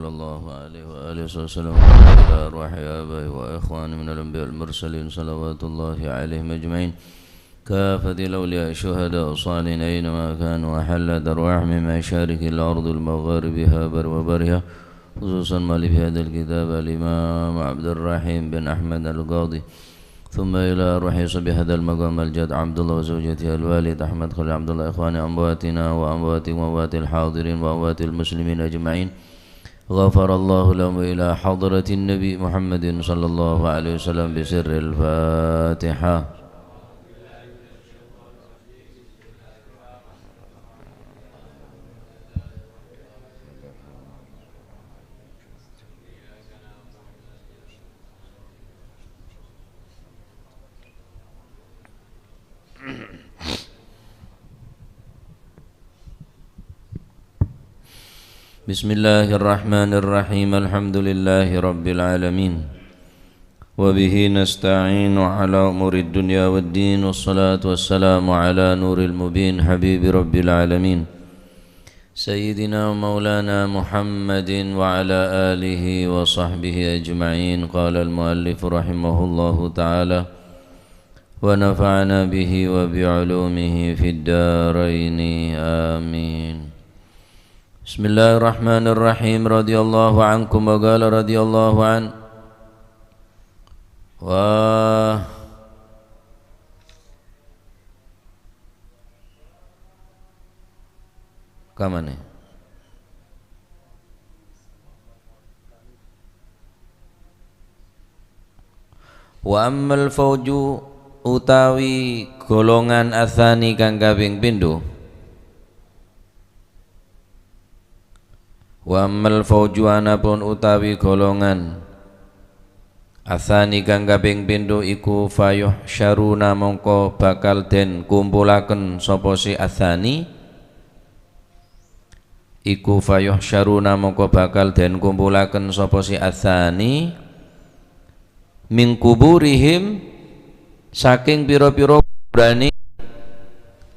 صلى الله عليه وآله وسلم وعلى أرواح آبائه وإخوانه من الأنبياء المرسلين صلوات الله عليهم أجمعين كافة الأولياء الشهداء الصالحين أينما كانوا وحلت أرواح من مشارق الأرض المغاربها بر وبرها خصوصا مؤلف هذا الكتاب الإمام عبد الرحيم بن أحمد القاضي ثم إلى روح صبي هذا المقام الجد عبد الله وزوجته الوالد أحمد خليل عبد الله إخواني أمواتنا وأمواتكم وأموات الحاضرين وأموات المسلمين أجمعين غفر الله لهم إلى حضرة النبي محمد صلى الله عليه وسلم بسر الفاتحة. بسم الله الرحمن الرحيم الحمد لله رب العالمين وبه نستعين على أمور الدنيا والدين والصلاة والسلام على نور المبين حبيب رب العالمين سيدنا ومولانا محمد وعلى آله وصحبه أجمعين. قال المؤلف رحمه الله تعالى ونفعنا به وبعلومه في الدارين آمين. بسم الله الرحمن الرحيم رضي الله عنكم وقال رضي الله عنه كمان wa ammal fauju utawi golongan atsani kang kaping pindho. Wa ammal fauju anapun utawi golongan atsani kang kaping pindho iku fayuh syaruna mongko bakal den kumpulaken sapa si atsani iku fayuh syaruna mongko bakal den kumpulaken sapa si atsani min kuburihim saking pira-pira kuburane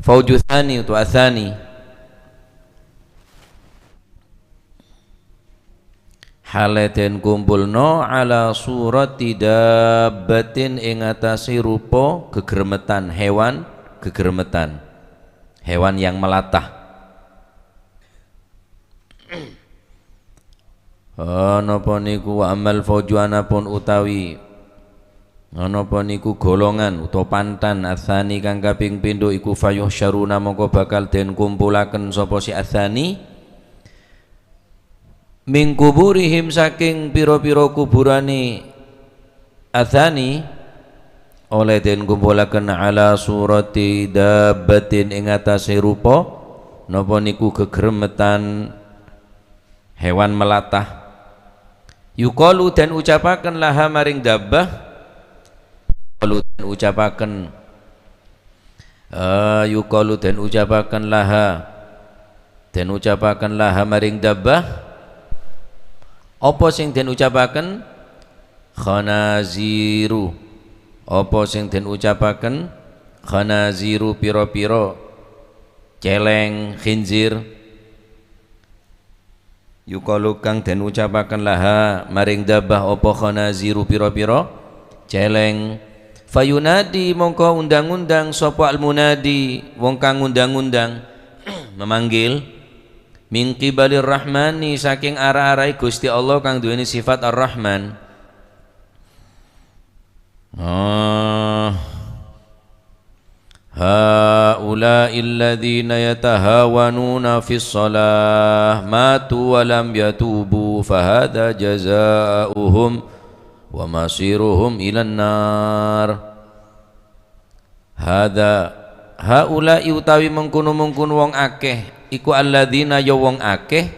fauju tsani utawa atsani haleten kumpulno ala surati dabbatin ing atase rupa gegermetan hewan yang melatah. Napa niku amal faujuanapun utawi napa niku golongan utawa pantan atsani kang kaping pindho iku fayuh syaruna mongko bakal den kumpulaken sapa si atsani min kuburihim saking pira-pira kuburane atsani oleh den kumpulaken ala surati dabbatin ing atase rupa napa niku gegermetan hewan melatah. Yuqalu dan ucapaken laha maring dabbah yuqalu dan ucapaken laha maring dabbah apa sing den ucapaken khanaziru apa sing den ucapaken khanaziru pira-pira celeng khinzir. Yuqalu kang den ucapaken laha maring dabah apa khanaziru pira-pira celeng fayunadi mongko undang-undang sapa almunadi wong kang undang-undang memanggil min qibalir rahmani saking arah-arai Gusti Allah kang duweni sifat ar-rahman. Haula'il ladzina yatahawanuna fis shalah matu wa lam yatubu fahadha jazaa'uhum wa masiruhum ilan nar. Haula'i utawi mengkono-mengkono wong akeh iku alladzina ya wong akeh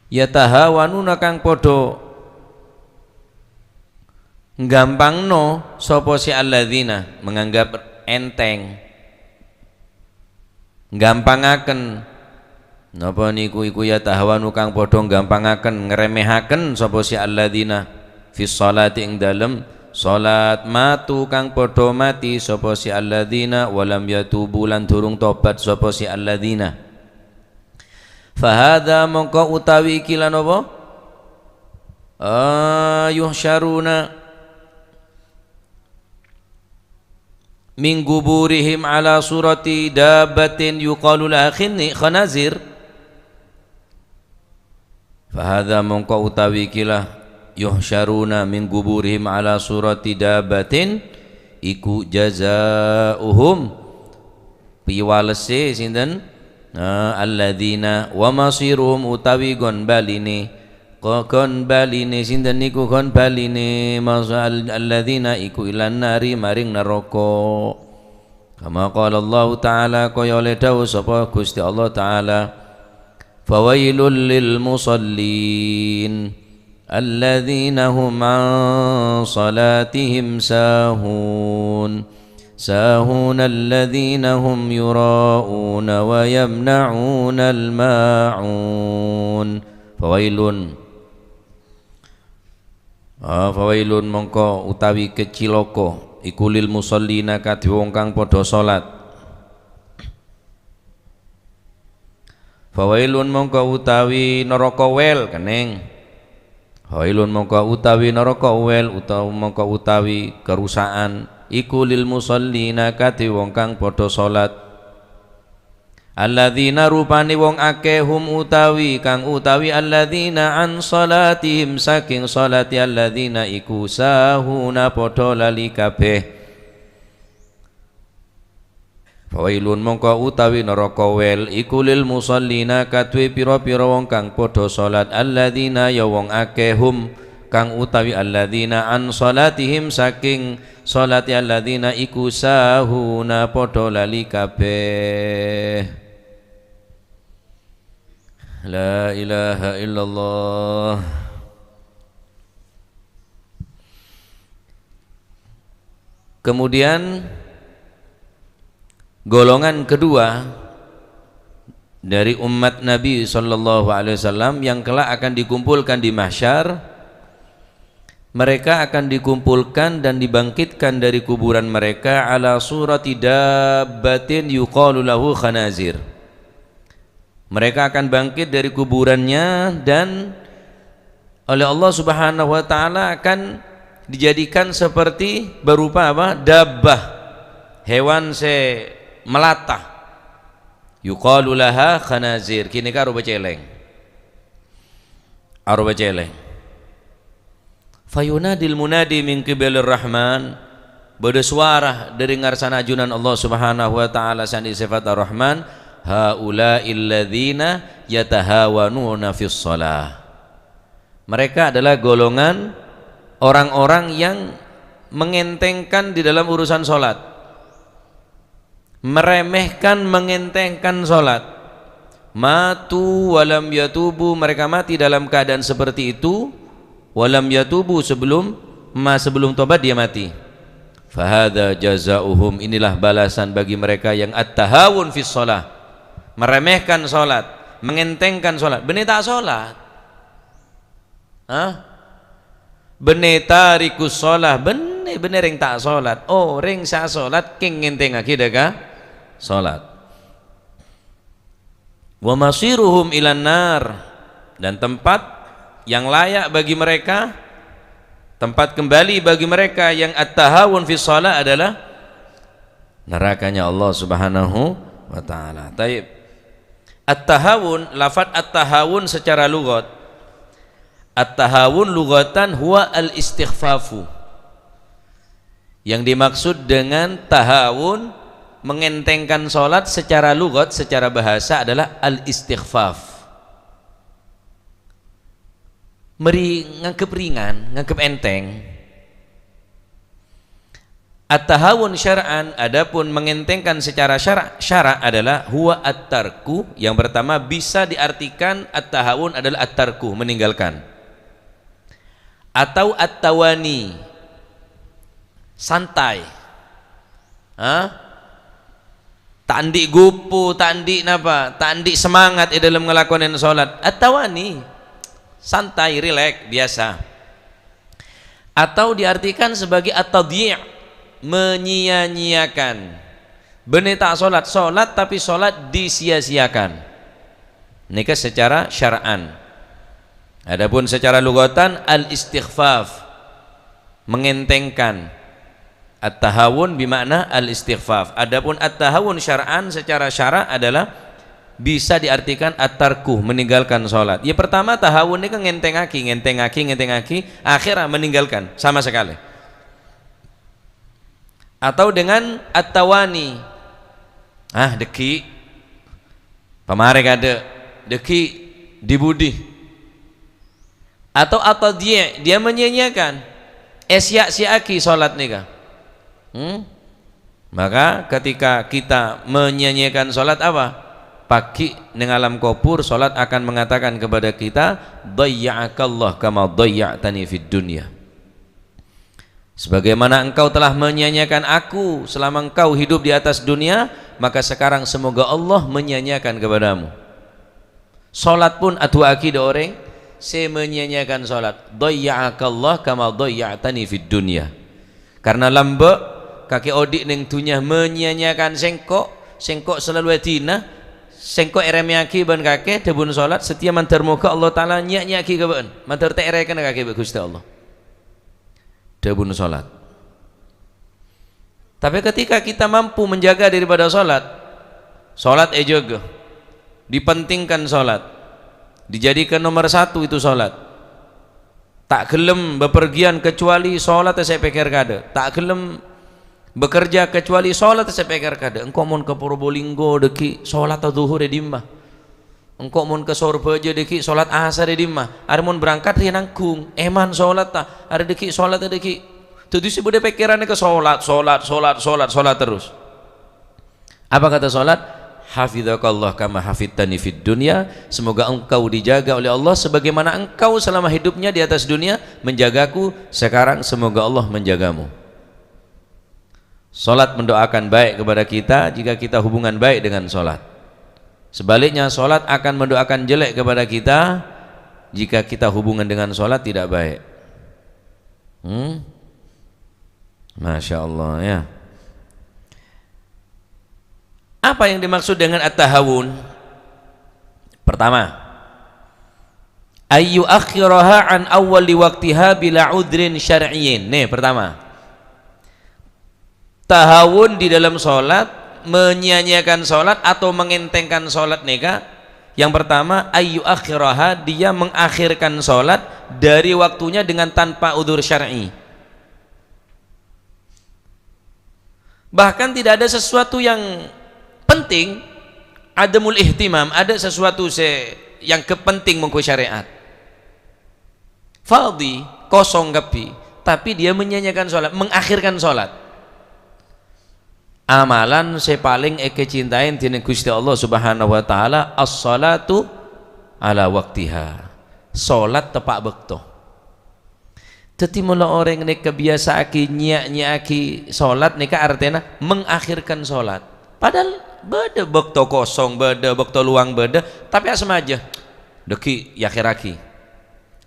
yatahawanuna kang padha nggampangno sapa si alladzina menganggap enteng nggampangaken napa niku iku yatahawanu kang padha nggampangaken ngremehaken sapa si alladzina fis sholati ing dalem salat matu kang padha mati sapa si alladzina walam yatubu lan durung tobat sapa si alladzina Fahadha mongko utawi ikilan apa yuhsyaruna min guburihim ala surati dabbatin yuqalu laha khanazir. Fahadha mongko utawi ikilah yuhsyaruna min guburihim ala surati dabbatin iku jazaohum piwalese sinten alladzina wa masiruhum utawi gon baline sinten niku gon baline alladzina iku ilan nari maring neraka. Kama qala Allah taala kaya oleh dawuh sapa Gusti Allah taala fawailul lil musallin alladzina hum an salatihim sahun alladzina hum yura'una wa yamna'una al-ma'un. Fawailun mongko utawi keciloko iku lil musallina kadhe wong kang padha salat. Fawailun mongko utawi neraka wel keneng. Fawailun mongko utawi neraka wel utawa mongko utawi kerusakan iku lil musallina kadhe wong kang padha salat. Alladzina rupane wong akeh hum utawi kang utawi alladzina an salatihim saking salati alladzina iku sahuna padha lali kabeh. Fawailun mongko utawi neraka wel iku lil musallina kadhe pira-pira wong kang padha salat alladzina ya wong akeh hum kang utawi alladzina an salatihim saking salati alladzina iku sahuna padha lali kabeh. La ilaha illallah. Kemudian golongan kedua dari umat Nabi sallallahu alaihi wasallam yang kelak akan dikumpulkan di mahsyar, mereka akan dikumpulkan dan dibangkitkan dari kuburan mereka ala surati dabbatin yuqalu lahu khanazir. Mereka akan bangkit dari kuburannya dan oleh Allah Subhanahu wa taala akan dijadikan seperti berupa apa? Dabbah, hewan se melata. Yuqalu laha khanazir. Kini ka aruba celeng. Aruba celeng. Fayunadil munadi min qibalir rahman. Bersuara dari ngarsana ajunan Allah Subhanahu wa taala sandi sifat ar-rahman. Haula'il ladzina yatahawanuna fis shalah. Mereka adalah golongan orang-orang yang mengentengkan di dalam urusan salat, meremehkan, mengentengkan salat. Matu walam yatubu, mereka mati dalam keadaan seperti itu. Walam yatubu, sebelum tobat dia mati. Fahadha jazaohum, inilah balasan bagi mereka yang at-tahawun fis shalah, meremehkan sholat, mengentengkan sholat. Benih tak sholat, benih tarikus sholat, benih ring tak sholat. Oh ring sa sholat king ngenteng akidah ka sholat. Wa masiruhum ilan nar, dan tempat yang layak bagi mereka, tempat kembali bagi mereka yang at-tahawun fi shalah adalah nerakanya Allah Subhanahu wa taala. Taib. At-tahawun, lafaz at-tahawun secara lughat, at-tahawun lughatan huwa al-istighfafu. Yang dimaksud dengan tahawun, mengentengkan salat, secara lughat, secara bahasa adalah al-istighfaf. Nganggep ringan, nganggep enteng. At-tahawun syar'an, adapun mengentengkan secara syara' adalah huwa at-tarku. Yang pertama bisa diartikan at-tahawun adalah at-tarku, meninggalkan, atau at-tawani, santai. Tandik gupu, tandik napa? Tandik semangat di dalam ngelakonin salat. At-tawani, santai, rileks, biasa. Atau diartikan sebagai at-tadhi', menyia-nyiakan. Benih tak sholat tapi sholat disia-siakan. Nika secara syar'an. Adapun secara lugatan al-istighfaf, mengentengkan. At-tahawun bimakna al-istighfaf. Adapun at-tahawun syar'an secara syara' adalah bisa diartikan at-tarkuh, meninggalkan sholat. Ya pertama tahawun ini kan ngentengaki, akhirnya meninggalkan sama sekali. Atau dengan at-tawani, deki pamare kada, deki dibudi. Atau dia menyanyiakan sia-siaki sholat nika. Maka ketika kita menyanyiakan sholat apa? Pagi ning alam kubur salat akan mengatakan kepada kita, dhayya'akallah kama dhayya'tani fid dunya. Sebagaimana engkau telah menyanyiakan aku selama engkau hidup di atas dunia, maka sekarang semoga Allah menyanyiakan kepadamu. Salat pun atuaki do orang se menyanyiakan salat, dhayya'akallah kama dhayya'tani fid dunya. Karena lambek kaki odik ning dunya menyanyiakan sengkok selalu adina sengko eremiaki ban kakek debun salat setia mantar muka Allah taala nyak-nyaki keban mantar terekan kakek Gusti Allah debun salat. Tapi ketika kita mampu menjaga daripada salat ejaga, dipentingkan salat, dijadikan nomor satu itu salat, tak gelem bepergian kecuali salat saya pikir kada, tak gelem bekerja kecuali sholat saya pikir kada. Engkau mun ke Probolinggo deki sholat zuhur di dimah, engkau mun ke Sorbaja deki sholat asar di dimah, ada mun berangkat ri nangkung eman sholat ta, ada deki sholat deki tuh sih bude pikirannya ke sholat terus. Apa kata sholat? Hafidzakallah kama hafidtani fid dunya, semoga engkau dijaga oleh Allah sebagaimana engkau selama hidupnya di atas dunia menjagaku, sekarang semoga Allah menjagamu. Salat mendoakan baik kepada kita jika kita hubungan baik dengan salat. Sebaliknya salat akan mendoakan jelek kepada kita jika kita hubungan dengan salat tidak baik. Masya Allah ya. Apa yang dimaksud dengan at-tahawun? Pertama, ayyu akhiraha an awwali waqtiha bila udrin syar'iyyin. Nih pertama, tahawun di dalam sholat, menyanyiakan sholat atau mengentengkan sholat neka. Yang pertama, ayyu akhiraha, dia mengakhirkan sholat dari waktunya dengan tanpa udzur syar'i. Bahkan tidak ada sesuatu yang penting, adamul ihtimam, ada sesuatu yang kepenting mengku syariat. Fadhi kosong gapi, tapi dia menyanyiakan sholat, mengakhirkan sholat. Amalan saya paling cintain dina Gusti Allah Subhanahu wa taala as-salatu ala waktiha. Salat tepak waktu. Dadi mula orang nek kebiasaake nyak-nyaki salat nika artinya mengakhirkan salat. Padahal beda waktu kosong, beda waktu luang beda, tapi asma aja. Deki yakhiraki.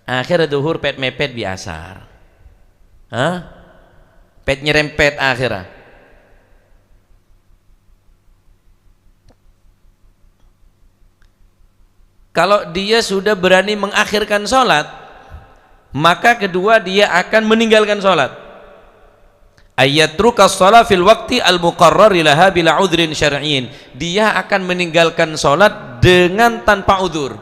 Akhir duhur pet mepet biasa. Pet nyerempet akhirnya. Kalau dia sudah berani mengakhirkan sholat, maka kedua dia akan meninggalkan sholat. Ayatruka sholat fil waqti al-muqarrari laha bila udhrin syar'in. Dia akan meninggalkan sholat dengan tanpa udhur.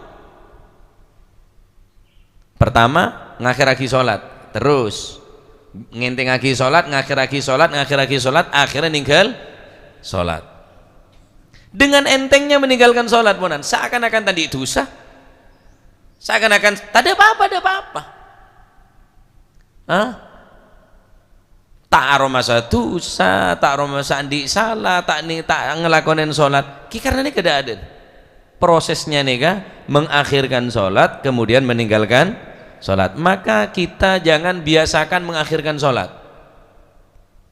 Pertama, ngakhiraki sholat, terus ngentengaki sholat, ngakhiraki sholat, akhirnya ninggal sholat. Dengan entengnya meninggalkan sholat ponan, seakan-akan tadi dosa, seakan-akan tak ada apa-apa. Tak aromasa dosa, tak aromasa andi salah, tak ngelakonin sholat. Karena ini keadaan prosesnya nih kan, mengakhirkan sholat kemudian meninggalkan sholat. Maka kita jangan biasakan mengakhirkan sholat,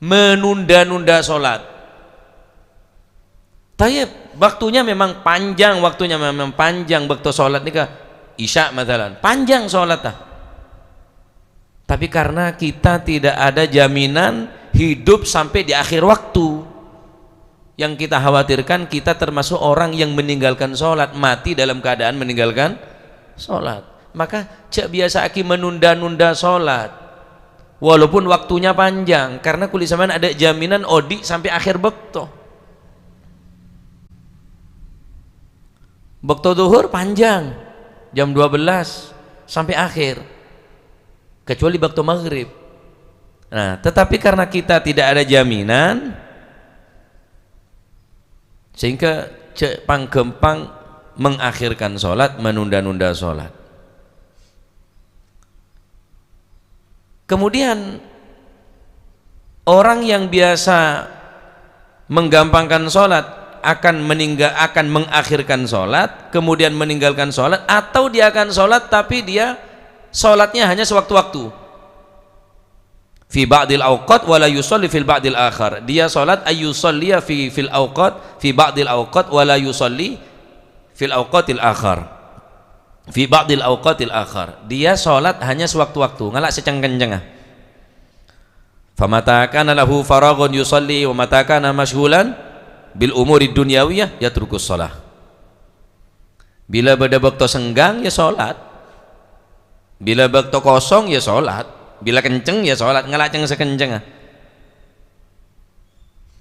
menunda-nunda sholat. Tapi waktunya memang panjang, waktu sholat nih kah isya matalan panjang sholat tah. Tapi karena kita tidak ada jaminan hidup sampai di akhir waktu, Yang kita khawatirkan kita termasuk orang yang meninggalkan sholat, mati dalam keadaan meninggalkan sholat. Maka cek biasa aki menunda-nunda sholat walaupun waktunya panjang, karena kulit sampean ada jaminan odi sampai akhir bekto. Bekto duhur panjang jam 12 sampai akhir, kecuali waktu maghrib. Nah, tetapi karena kita tidak ada jaminan, sehingga panggempang mengakhirkan sholat, menunda-nunda sholat. Kemudian orang yang biasa menggampangkan sholat akan mengakhirkan sholat, kemudian meninggalkan sholat, atau dia akan sholat tapi dia sholatnya hanya sewaktu-waktu. Fi ba'dil awqat wala yusalli fil ba'dil akhar. Dia sholat ayyusalliya fil awqat fi ba'dil awqat wala yusalli fil awqatil akhar. Fi ba'dil awqatil akhar. Dia sholat hanya sewaktu-waktu, ngalak seceng-kenceng. Famata kana lahu faraghun yusalli wa mata kana mashghulan bil umuri dunyawiyah yatrukus shalah. Bila pada waktu senggang ya sholat, bila waktu kosong ya sholat, bila kenceng ya sholat, ngelaceng sekenceng.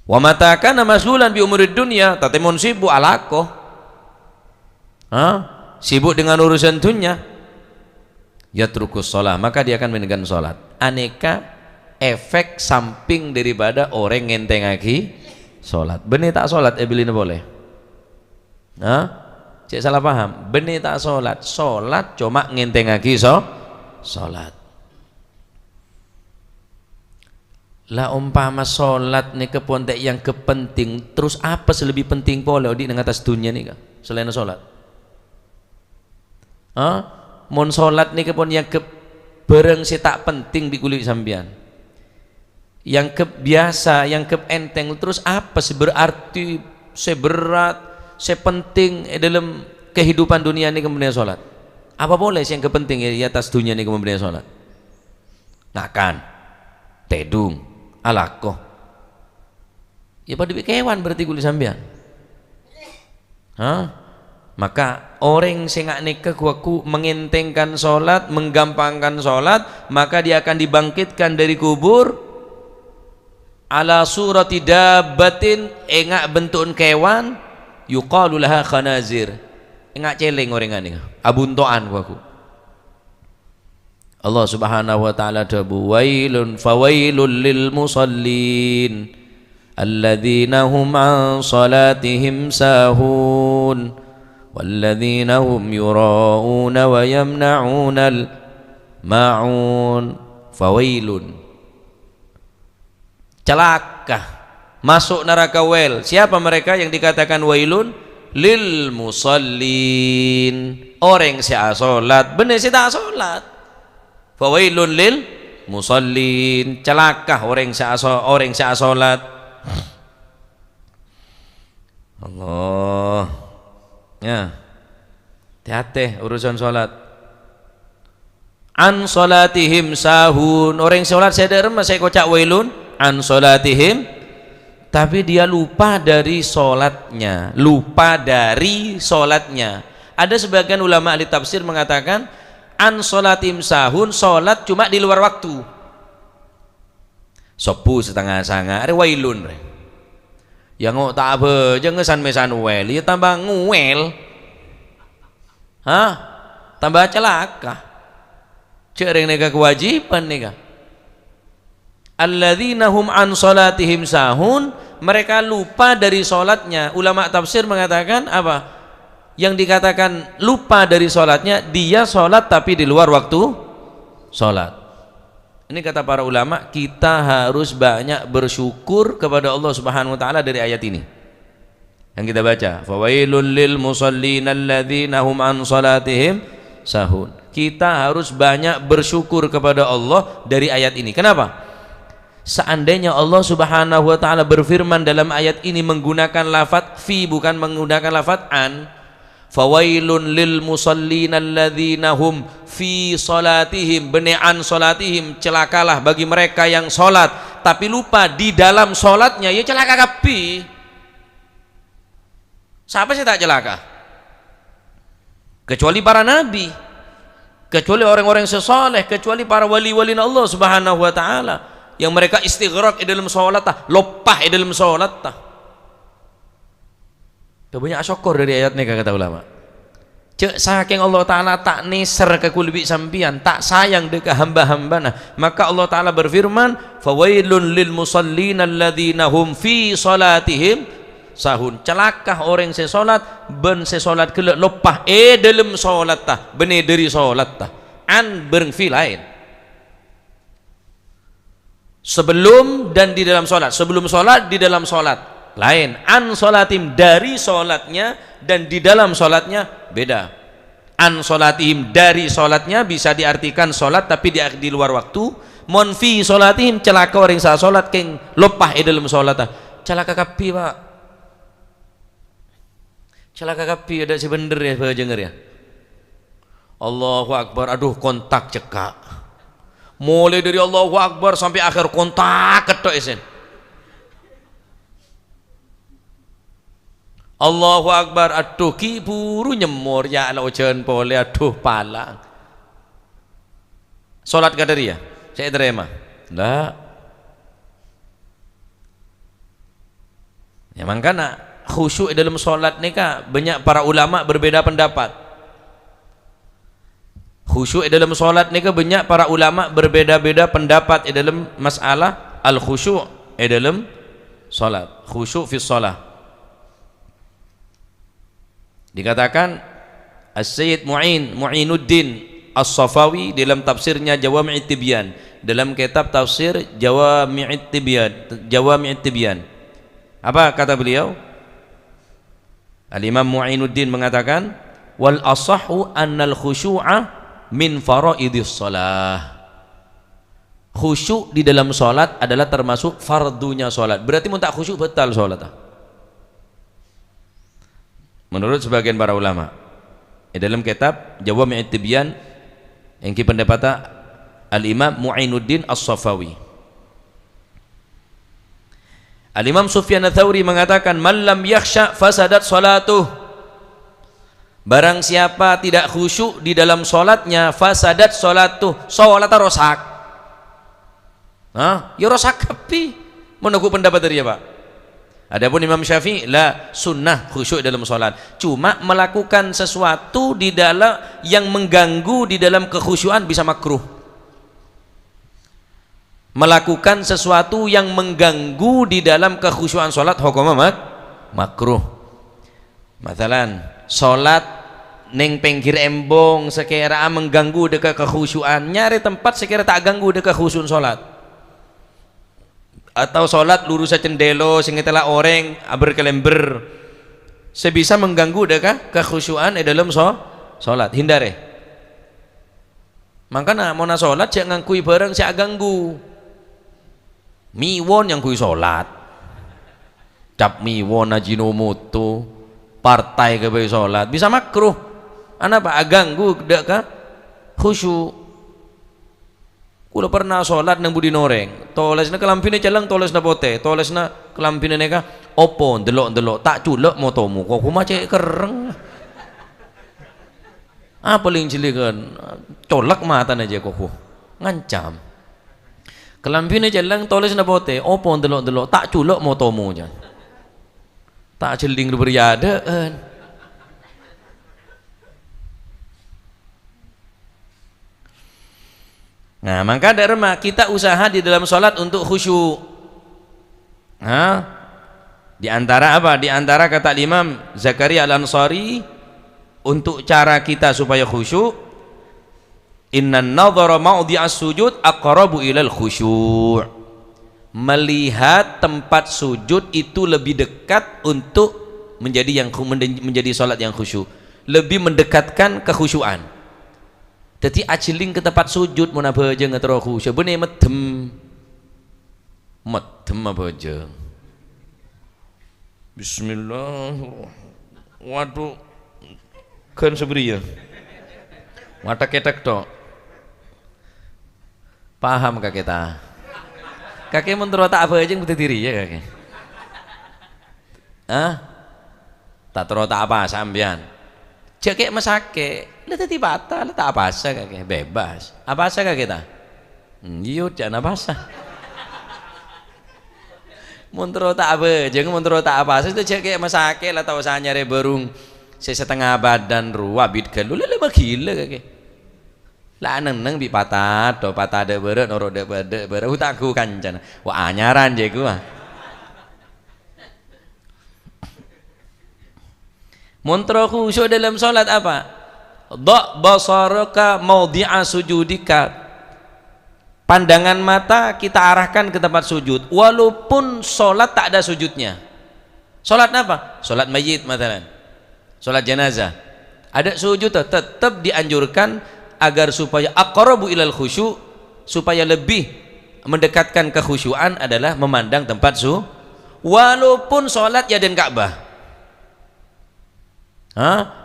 Wa mata kana mashghulan bi umuri dunya, tatemun sibuk alako, sibuk dengan urusan dunia, yatrukus shalah, maka dia akan meninggalkan sholat. Aneka efek samping daripada orang ngenteng lagi sholat. Benih tak sholat bilina boleh? Cik salah paham. Benih tak sholat, sholat cuma ngenteng lagi sholat. Lah umpama sholat nih kepontek yang kepenting, terus apa selebih penting boleh di atas dunia nih kah selain sholat? Mon sholat nih kepon yang bareng si tak penting di kulit sambian, yang biasa, yang enteng, terus apa seberarti, seberat, sepenting dalam kehidupan dunia ini kemudian sholat? Apa boleh sih yang kepenting di atas dunia ini kemudian sholat? Ngakan, tedung, alakoh, ya pada kewan berarti kulit sambian. Maka orang sing nikah kuaku mengentengkan sholat, menggampangkan sholat, maka dia akan dibangkitkan dari kubur ala surati dabbatin, engak bentukun kewan, yuqalu laha khanazir, engak celeng orang ini abuntoan kuaku. Allah subhanahu wa ta'ala dabu wailun fawailul lil musallin alladzina hum an salatihim sahun walladzina hum yura'una wa yamna'unal ma'un. Fawailun, celaka, masuk neraka wel. Siapa mereka yang dikatakan wailun? Lil musallin, orang yang salat, benar sih tak salat. Fawailun lil musallin, celaka orang yang salat. Allah, ya, hati-hati urusan salat. An salatihim sahun, orang yang salat saya derma saya kocak wailun an sholatihim, tapi dia lupa dari sholatnya, Ada sebagian ulama ahli tafsir mengatakan an sholatim sahun, sholat cuma di luar waktu, sopu setengah sanga, ada wailun yang ngok tak apa jangan mesan wel, ya tambah nguel, tambah celaka, cereng nega kewajiban nega. Alladzina hum an salatihim sahun, mereka lupa dari sholatnya. Ulama tafsir mengatakan apa? Yang dikatakan lupa dari sholatnya, dia sholat tapi di luar waktu sholat. Ini kata para ulama, kita harus banyak bersyukur kepada Allah subhanahu wa ta'ala dari ayat ini yang kita baca, fawailul lil musallin alladzina hum an salatihim sahun. Kita harus banyak bersyukur kepada Allah dari ayat ini. Kenapa? Seandainya Allah subhanahu wa ta'ala berfirman dalam ayat ini menggunakan lafaz fi, bukan menggunakan lafaz an, fawailun lil musallin alladzina hum fi salatihim, bene'an salatihim, celakalah bagi mereka yang sholat tapi lupa di dalam sholatnya, ya celaka kapi. Siapa sih tak celaka? Kecuali para nabi, kecuali orang-orang sesoleh, kecuali para wali-wali Allah Subhanahu wa taala yang mereka istighraq di dalam salat, lopah di dalam salat. Banyak syukur dari ayat ini kata ulama. Cek saking Allah taala tak neser ke kulbi sampian, tak sayang deka hamba-hambana, maka Allah taala berfirman, fawailun lil musallin alladzina hum fi salatihim sahun. Celaka orang sesolat ben sesolat kelak lopah dalam solat tah bene dari solat tah an bereng fi lain sebelum dan di dalam solat, sebelum solat di dalam solat lain, an solatim dari solatnya dan di dalam solatnya beda. An solatim dari solatnya bisa diartikan solat tapi di luar waktu. Mon fi solatim celaka orang salah solat keng lopah dalam solat tah. Celaka kapi pak, celaka kapi ada sebener ya pak jenger ya. Allahu Akbar, aduh kontak cekak. Mulai dari Allahu Akbar sampai akhir kontak ketok esen. Allahu Akbar, aduh ki buru nyemur ya Allah ujian boleh, aduh palang. Solat qadariyah saya terima lah ya, makanya khusyuk dalam solat ni kah banyak para ulama berbeda pendapat. Khusyuk dalam solat ni kah banyak para ulama berbeda-beda pendapat dalam masalah al khusyuk dalam solat. Khusyuk fi solat dikatakan As-Sayyid Mu'inuddin As-Safawi dalam tafsirnya Jawami'it Tibyan, dalam kitab tafsir Jawami'it Tibyan, apa kata beliau? Al-Imam Mu'inuddin mengatakan wal asahhu annal khusyu'a min faraidis shalah. Khusyuk di dalam salat adalah termasuk fardunya salat. Berarti mun tak khusyuk batal salat. Menurut sebagian para ulama dalam kitab Jawami'it Tibyan yang pendapat Al-Imam Mu'inuddin As-Safawi. Al-Imam Sufyan Ats-Tsauri mengatakan man lam yakhsha fasadat salatuh. Barang siapa tidak khusyuk di dalam salatnya fasadat salatuh, salatnya rosak. Ya rosak kapi. Menunggu pendapat dari apa? Adapun Imam Syafi'i la sunnah khusyuk dalam salat. Cuma melakukan sesuatu di dalam yang mengganggu di dalam kekhusyuan bisa makruh. Melakukan sesuatu yang mengganggu di dalam kekhusyuan salat hukumnya makruh. Mathalan salat neng pinggir embong sekira mengganggu dekat kekhusyuan, nyari tempat sekira tak ganggu dekat khusyuan salat. Atau sholat lurus cendelo sehingga telah orang berkelember sebisa mengganggu dekat kekhusyuan dalam sholat, hindari. Makanya mau sholat cek ngangkui bareng cek ganggu miwon yang kui sholat cap miwon ajinomoto partai ke bayi sholat bisa makruh apa ganggu dekat khusyuk. Kula pernah sholat nang budi noreng, tolesna kelampine celang, tolesna pote, tolesna kelampine neka opo ndelok tak culek motomu kok kumaha cek kereng. Paling cilikan colak mata aja kok ngancam. Kelampine celang, tolesna pote, opo ndelok tak culek motomu jan. Tak celing beriadaan. Nah, maka derma kita usaha di dalam sholat untuk khusyuk. Di antara apa? Di antara kata Imam Zakaria Al-Ansari untuk cara kita supaya khusyuk, innan nadhara ma'dhi'as sujud aqrabu ilal khusyuk. Melihat tempat sujud itu lebih dekat untuk menjadi sholat yang khusyuk, lebih mendekatkan kekhusyuan. Jadi aciling ke tempat sujud mana baca ngetro khusyuk bener medem apa aja. Bismillah. Waduh kan seberia mata ketek tok paham kak kita kakek mentero tak apa aja yang diri ya kakek tak terus tak apa sampean cek kayak masake lah tadi patah lah tak apa asa kayak bebas apa asa kayak kita iya jangan apa asa muntro tak apa jangan muntro tak apa asa itu cek kayak masake lah tahu saya nyari berung setengah badan ruwabit galu lah gila kayak lah neng bi patah do patah de beret noro de beret utaku kancan wah anyaran je gua Muntro khusyuk dalam solat apa? Dha' basaraka maudhi'a sujudika. Pandangan mata kita arahkan ke tempat sujud walaupun solat tak ada sujudnya. Solat apa? Solat mayit matalan. Solat jenazah. Ada sujud tetap dianjurkan agar supaya aqrabu ilal khusyuk, supaya lebih mendekatkan kekhusyuan adalah memandang tempat walaupun solat ya dan Ka'bah.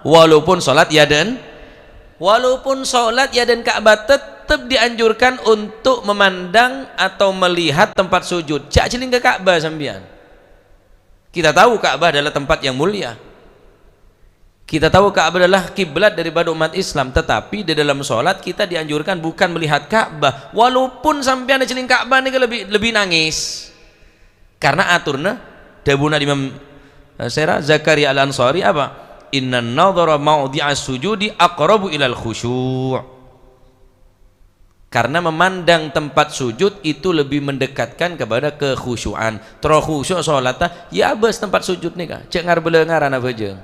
Walaupun sholat ya dan Ka'bah tetap dianjurkan untuk memandang atau melihat tempat sujud. Cak celing ke Ka'bah sambian. Kita tahu Ka'bah adalah tempat yang mulia. Kita tahu Ka'bah adalah kiblat daripada umat Islam, tetapi di dalam sholat kita dianjurkan bukan melihat Ka'bah. Walaupun sambian ada celing Ka'bah ini lebih nangis. Karena aturna dabuna Imam Zakaria Al-Ansari apa? Inna nadhara mawdi'a sujudi aqrabu ilal khusyu'. Karena memandang tempat sujud itu lebih mendekatkan kepada kekhusyuan. Terus khusyuk salatah ya bes tempat sujud nih kah cek ngarep ngaran apa aja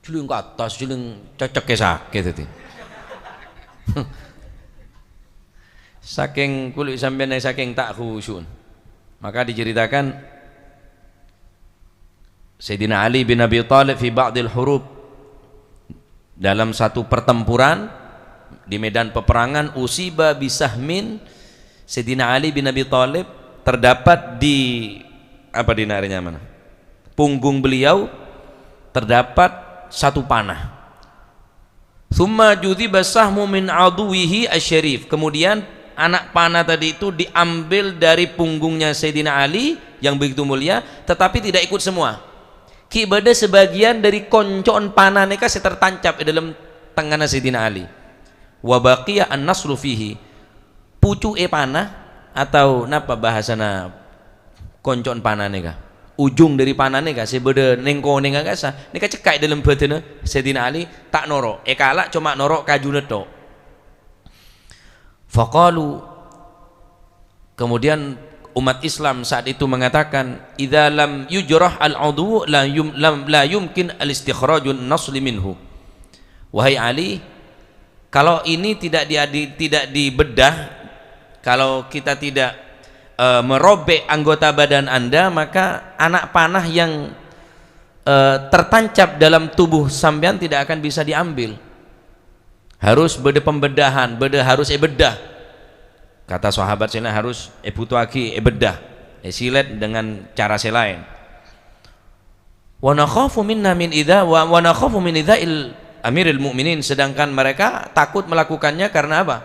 juling ke atas juling cocok ke sakit itu saking kulit sampean saking tak khusyuk maka diceritakan Sayyidina Ali bin Abi Thalib fi ba'dil hurub dalam satu pertempuran di medan peperangan usiba bisahmin Sayyidina Ali bin Abi Thalib terdapat di apa di narinya mana punggung beliau terdapat satu panah thumma judhiba sahmu min aduwihi asyarif kemudian anak panah tadi itu diambil dari punggungnya Sayyidina Ali yang begitu mulia tetapi tidak ikut semua kibada sebagian dari koncon panah neka tertancap di dalam tangan Sayyidina Ali wa baqiya an-nasru fihi pucu panah atau napa bahasana koncon panah neka ujung dari panah neka sebeda nengko nengka kasa neka cekai dalam badan Sayyidina Ali tak norok kalak cuma norok kajuna tok faqalu kemudian umat Islam saat itu mengatakan idza lam yujrah al-udhu la yumkin al-istikhrajun nasli minhu wahai Ali kalau ini tidak dibedah kalau kita tidak merobek anggota badan Anda maka anak panah yang tertancap dalam tubuh sampean tidak akan bisa diambil harus beda pembedahan harus bedah kata sahabat sini harus butuh lagi bedah silet dengan cara selain wa nakhafu minna min idza wa nakhafu min idza'il amiril mu'minin sedangkan mereka takut melakukannya karena apa?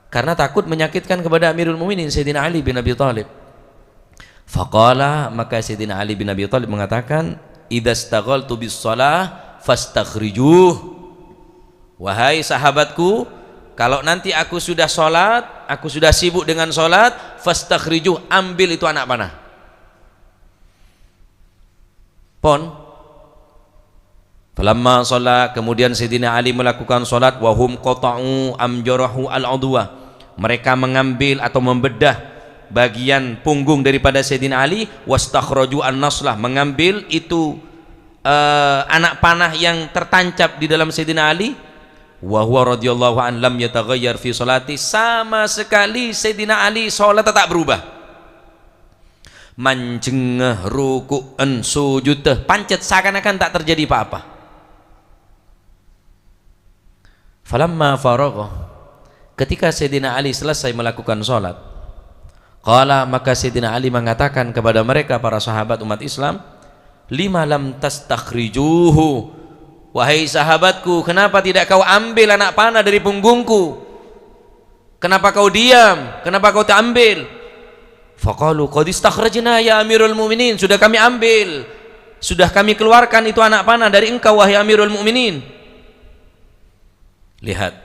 Karena takut menyakitkan kepada Amirul Mukminin Sayyidina Ali bin Abi Thalib. Faqala maka Sayyidina Ali bin Abi Thalib mengatakan idastaghaltu bis shalah fastakhrijuh wahai sahabatku kalau nanti aku sudah sholat, aku sudah sibuk dengan sholat, fastakhrijuh, ambil itu anak panah. Pon. Falamma sholat, kemudian Sayyidina Ali melakukan sholat, wahum qata'u amjarahu al-udwa. Mereka mengambil atau membedah bagian punggung daripada Sayyidina Ali, wastakhraju an-naslah, mengambil itu anak panah yang tertancap di dalam Sayyidina Ali. Wa huwa radhiyallahu an lam yataghayyar fi salati sama sekali Sayyidina Ali salat tak berubah manjengah ruku'an sujud pancet seakan-akan tak terjadi apa-apa falamma faragha ketika Sayyidina Ali selesai melakukan salat qala maka Sayyidina Ali mengatakan kepada mereka para sahabat umat Islam lima lam tastakhrijuhu wahai sahabatku, kenapa tidak kau ambil anak panah dari punggungku? Kenapa kau diam? Kenapa kau tak ambil? Faqalu qad istakhrajna ya Amirul Mu'minin, sudah kami ambil. sudah kami keluarkan itu anak panah dari engkau wahai Amirul Mukminin. Lihat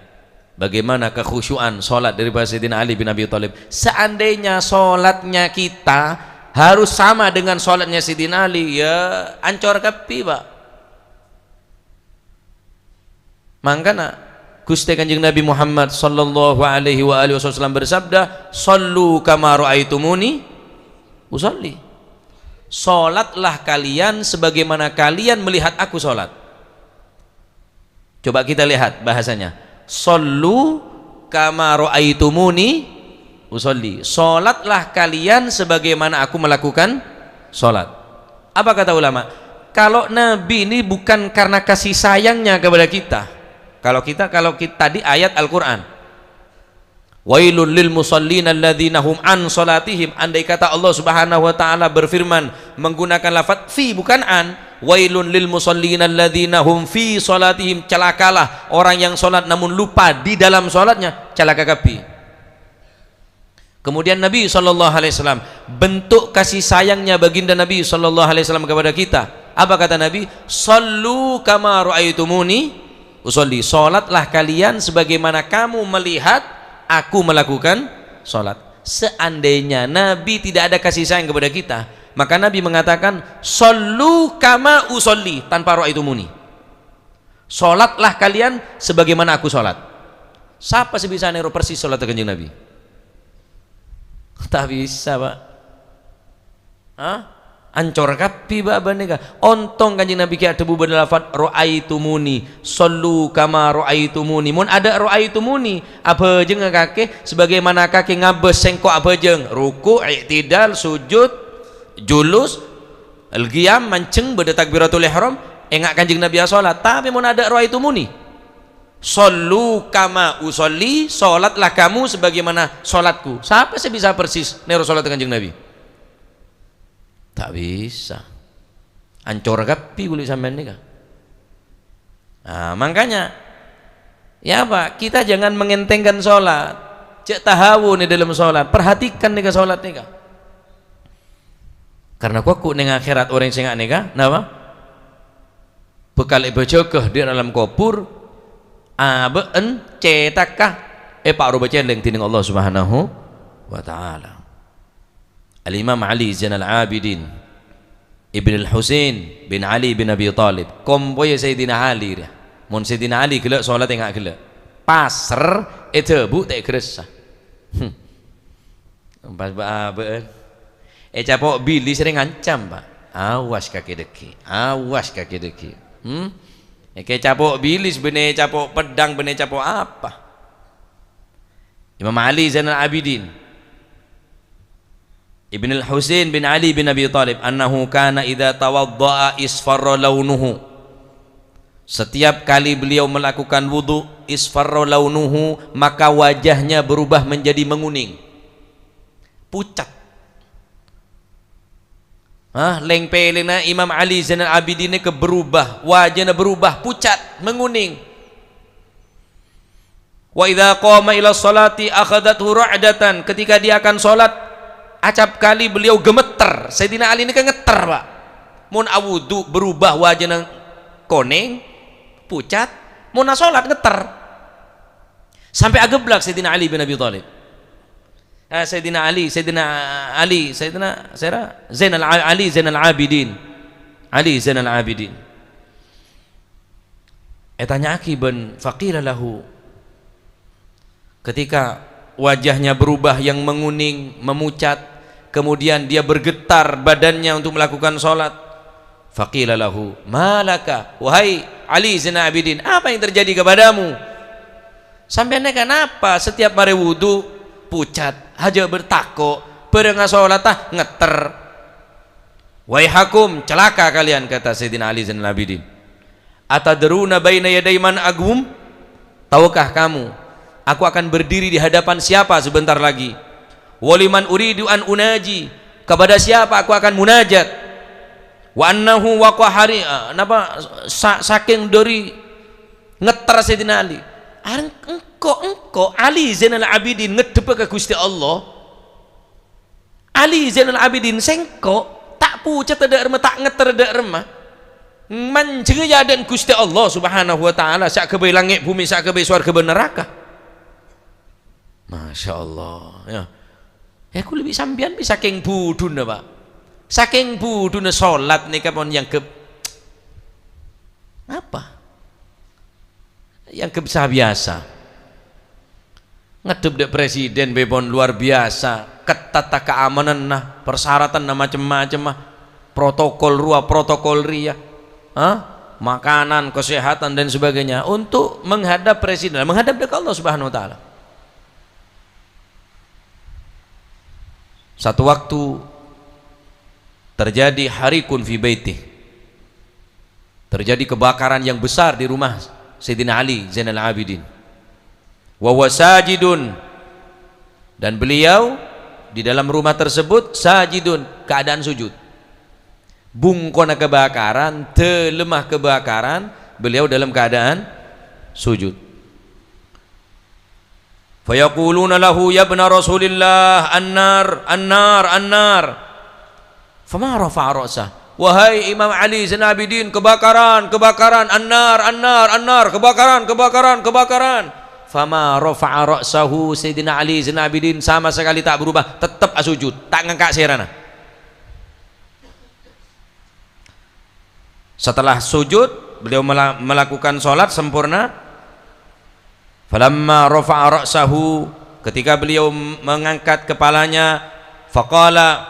bagaimana kekhusyuan salat dari Sayyidina Ali bin Abi Thalib. Seandainya salatnya kita harus sama dengan salatnya Sayyidina Ali, ya ancor kapi, Pak. Mangkana Gusti Kanjeng Nabi Muhammad sallallahu alaihi wa alihi wasallam bersabda, "Shallu kama ra'aitumuni usalli." Salatlah kalian sebagaimana kalian melihat aku salat. Coba kita lihat bahasanya. Shallu kama ra'aitumuni usalli. Salatlah kalian sebagaimana aku melakukan salat. Apa kata ulama? Kalau Nabi ini bukan karena kasih sayangnya kepada kita. Kalau kita tadi ayat Al-Qur'an. Wailul lil musallin alladzina hum an salatihim, andai kata Allah Subhanahu wa taala berfirman menggunakan lafaz fi bukan an, wailun lil musallin alladzina hum fi salatihim, celakalah orang yang salat namun lupa di dalam salatnya, celaka kapi. Kemudian Nabi sallallahu alaihi wasallam, bentuk kasih sayangnya baginda Nabi sallallahu alaihi wasallam kepada kita. Apa kata Nabi? Shallu kama ra'aitumuni usolli. Salatlah kalian sebagaimana kamu melihat aku melakukan salat. Seandainya Nabi tidak ada kasih sayang kepada kita, maka Nabi mengatakan shallu kama usolli tanpa ra'aitumuni. Salatlah kalian sebagaimana aku salat. Siapa sih bisa niru persis salat Kanjeng Nabi? Tak bisa, Pak. Hah? Ancor kapi baba nika ontong Kanjeng Nabi ki ada buban lafaz raaitumuni sallu kama raaitumuni. Mun ada raaitumuni abejeng ngakake sebagaimana kaki ngabes sengko abejeng ruku i'tidal sujud julus al-qiyam manceng beda takbiratul ihram engak Kanjeng Nabi salat. Tapi mun ada raaitumuni sallu kama usolli, salatlah kamu sebagaimana salatku. Siapa sih bisa persis niru salat Kanjeng Nabi? Tak bisa. Ancor kapi kulit sampean nih. Nah, makanya ya Pak, kita jangan mengentengkan sholat. Cek tahawun di dalam sholat. Perhatikan nih sholat nih. Karena kuku ning akhirat orang sing nika, napa? Bekal ibajokah di dalam kubur abeen cetakah Pak roba celeng tining Allah Subhanahu wa taala. Al-Imam Ali Zainal Abidin Ibn al-Husain bin Ali bin Abi Talib kompoya Sayyidina Ali dia. Mun Sayyidina Ali gelak salat enggak gelak. Pasar itu bu tak kerasa. Pas baabeun. Capok bili sering ngancam, Pak. Awas kaki deki. Awas kaki deki. Capok bilis bener capok pedang bener capok apa? Imam Ali Zainal Abidin Ibn al-Husain bin Ali bin Abi Talib annahu kana idza tawaddaa isfarra launuhu. Setiap kali beliau melakukan wudu isfarra launuhu, maka wajahnya berubah menjadi menguning, pucat. Leng pelena Imam Ali Zainal Abidin ke berubah, wajahnya berubah pucat menguning. Wa idza qama ila sholati akhadathu ra'datan, ketika dia akan salat acap kali beliau gemeter. Sayyidina Ali ini kan ngeter, Pak. Mun awudu berubah wajahnya koneng pucat, mun salat ngeter sampai ageblak Sayyidina Ali bin Abi Thalib. Sayyidina Ali Zainal Abidin tanya akiban faqila lahu, ketika wajahnya berubah yang menguning memucat, kemudian dia bergetar badannya untuk melakukan sholat. Faqila lahu malaka, wahai Ali Zainal Abidin, apa yang terjadi kepadamu? Sampai kenapa setiap hari wudu pucat, haja bertako, berengah sholat ngeter. Waihakum, celaka kalian, kata Sayyidina Ali Zainal Abidin. Atadruna baina yaday man agum, tahukah kamu aku akan berdiri di hadapan siapa sebentar lagi? Waliman uridu an unaji, kepada siapa aku akan munajat? Wa annahu waqahari, napa saking dari ngeter Sayyidina Ali. Engko Ali Zainal Abidin ngedep ke Gusti Allah. Ali Zainal Abidin sengko tak tak pucat ada remah, tak ngeter ada remah. Mencegah dan Gusti Allah Subhanahu wa taala sak kebe langit bumi, sak kebe surga ben neraka. Masya Allah ya. Ya aku lebih sambian bisa saking budun Pak. Saking budun salat nika pun yang ke apa? Yang biasa. Ngedep dek presiden bebon luar biasa, ketat keamanan nah, persyaratan nah macam-macam mah, protokol ruah, protokol ria, makanan, kesehatan dan sebagainya untuk menghadap presiden, menghadap dekat Allah Subhanahu wa taala. Satu waktu terjadi harikun fi baitih. Terjadi kebakaran yang besar di rumah Sayyidina Ali Zainal Abidin. Wa wasajidun, dan beliau di dalam rumah tersebut sajidun, keadaan sujud. Bungkona kebakaran, telemah kebakaran, beliau dalam keadaan sujud. Fayaquluna lahu ya ibna Rasulillah annar annar annar. Fama rafa'a ra'sah. Wahai Imam Ali Zainal Abidin, kebakaran, kebakaran, annar annar annar, kebakaran, kebakaran, kebakaran. Fama rafa'a ra'sahu. Sayyidina Ali Zainal Abidin sama sekali tak berubah, tetap sujud, tak ngangkat serana. Setelah sujud beliau melakukan sholat sempurna. Falamma rafa'a ra'sahu, ketika beliau mengangkat kepalanya, faqala,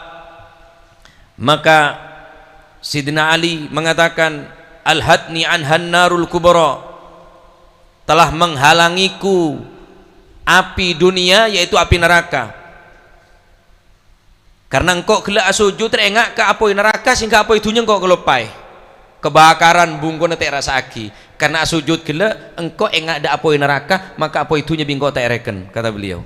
maka Sayyidina Ali mengatakan, alhatni anhan narul kubra, telah menghalangiku api dunia yaitu api neraka. Karena engkau gelak sujud terengak ke apoi neraka sehingga apoi dunia engkau kelopai. Kebakaran bungkuna tak rasa aki. Karena sujud gelak engkau engak ada apoi neraka, maka apoi dunia bingkau tak reken, kata beliau.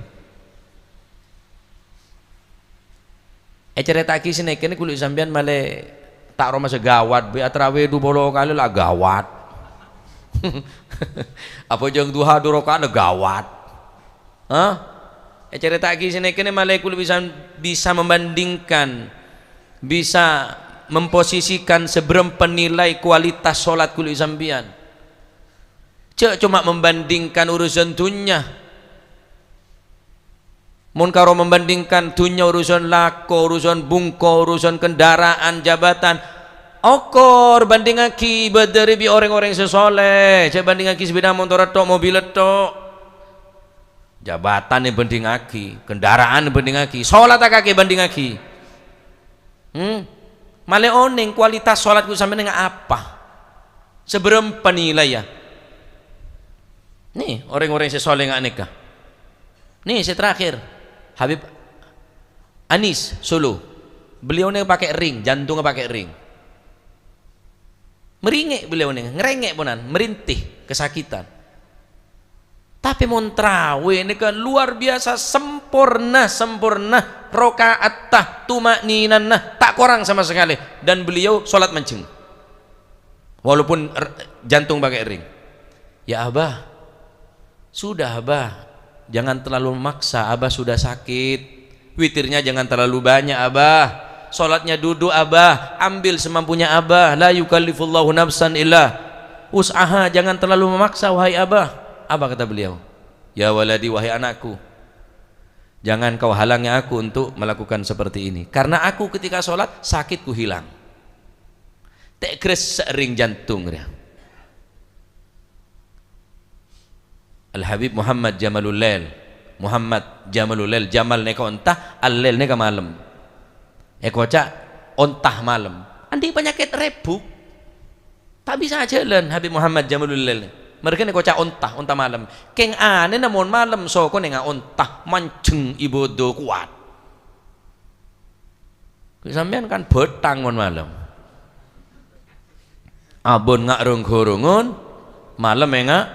Cerita aki sini kini kulit sambian male tak roma segawat be atrawe 20 kali lah gawat. Apa jeng duha 2 rakaat gawat. Cerita aki sini kini male kulit bisa membandingkan, bisa memposisikan seberapa nilai kualitas solat kulit sambian. Cek cuma membandingkan urusan dunia. Mun karo membandingkan dunia urusan lako, urusan bungko, urusan kendaraan, jabatan. Okor bandingaki badari bi orang-orang sesoleh. Cek bandingaki sepeda motor tok, mobil tok. Jabatan yang bandingaki, kendaraan yang bandingaki, solat kaki bandingaki. Male oning kualitas solatku sampai dengan apa? Seberapa nilai ya? Nih orang-orang sesoleh nggak nikah. Nih saya terakhir Habib Anis Solo, beliau nih pakai ring, jantungnya pakai ring. Meringek beliau nih, ngerengek punan, merintih kesakitan. Tapi montrawe ini kan luar biasa sempurna, sempurna, rokaat tah, tumakninan nah, tak kurang sama sekali. Dan beliau sholat menceng, walaupun jantung pakai ring. Ya Abah, sudah Abah, jangan terlalu memaksa, Abah sudah sakit. Witirnya jangan terlalu banyak Abah. Sholatnya duduk Abah, ambil semampunya Abah. La yukallifullahu nafsan illa wus'aha, jangan terlalu memaksa wahai Abah. Apa kata beliau? Ya waladi, wahai anakku, jangan kau halangi aku untuk melakukan seperti ini. Karena aku ketika sholat sakitku hilang. Tak kres ring jantung dia. Al-Habib Muhammad Jamalul Lail, Muhammad Jamalul Lail, Jamal neka ontah, Al-Lail neka malam. Eko cak ontah malam. Andi penyakit rebuk, tak bisa jalan Habib Muhammad Jamalul Lail. Mereka neko cak ontah malam. Keng ane namun malam so ko nenga ontah manceng ibodo kuat. Sampean kan betang mon malam. Abon ngak rong-rongon malam enggak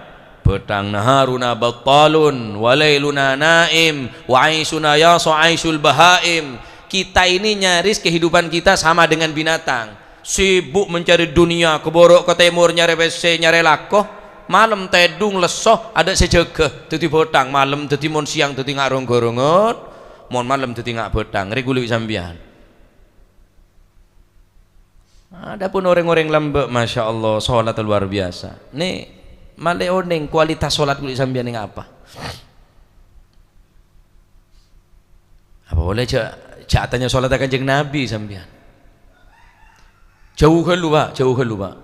betang. Naharuna battalun walailuna naim wa aisuna yaso aisul bahaim. Kita ini nyaris kehidupan kita sama dengan binatang, sibuk mencari dunia, keborok ke timur nyari WC nyari lakoh. Malam tedung lesoh ada sejaga dadi betang, malam dadi mon siang dadi ngak rong-gorongon, mon malam dadi ngak betang. Reguli sampean Adapun orang-orang lembek, masya Allah, sholat luar biasa. Nih, maleoneng kualitas sholat kulit sambian yang apa? Apa boleh cak tanya sholat Kanjeng Nabi sambian? Jauh helu pak, jauh helu pak.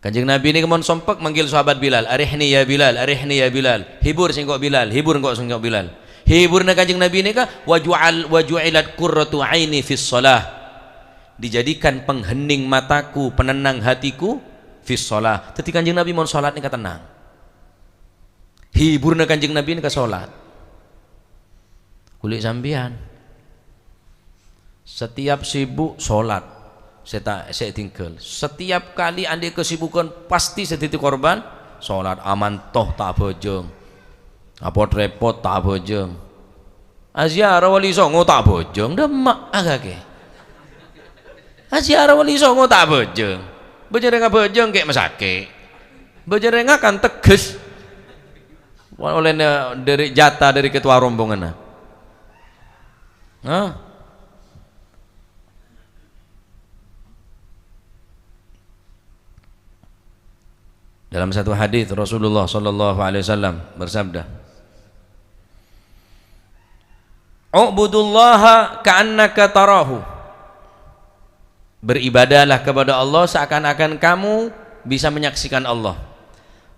Kanjeng Nabi ini kemon sompek manggil sahabat Bilal, arihni ya Bilal, arihni ya Bilal. Hibur singkok Bilal, hibur engkau singkok Bilal. Hiburna Kanjeng Nabi ini kah waju'ilat qurratu aini fis shalah. Dijadikan penghening mataku, penenang hatiku fis shalah. Tetapi Kanjeng Nabi mon salat ni tenang. Hiburna Kanjeng Nabi ini ka salat. Kulit sambian. Setiap sibuk salat. Saya tinggal. Setiap kali anda kesibukan pasti setitik korban salat. Aman toh tak bojong. Apa repot tak bojong. Aziarah wali songo tak bojong. Demak agak Aziarah wali songo tak bojong. Bejereng bojong kayak mesake. Bejereng kan tegas. Oleh dari jatah dari ketua rombongan. Hah? Dalam satu hadis Rasulullah sallallahu alaihi wasallam bersabda, "Ubudullaha ka'annaka tarahu." Beribadahlah kepada Allah seakan-akan kamu bisa menyaksikan Allah.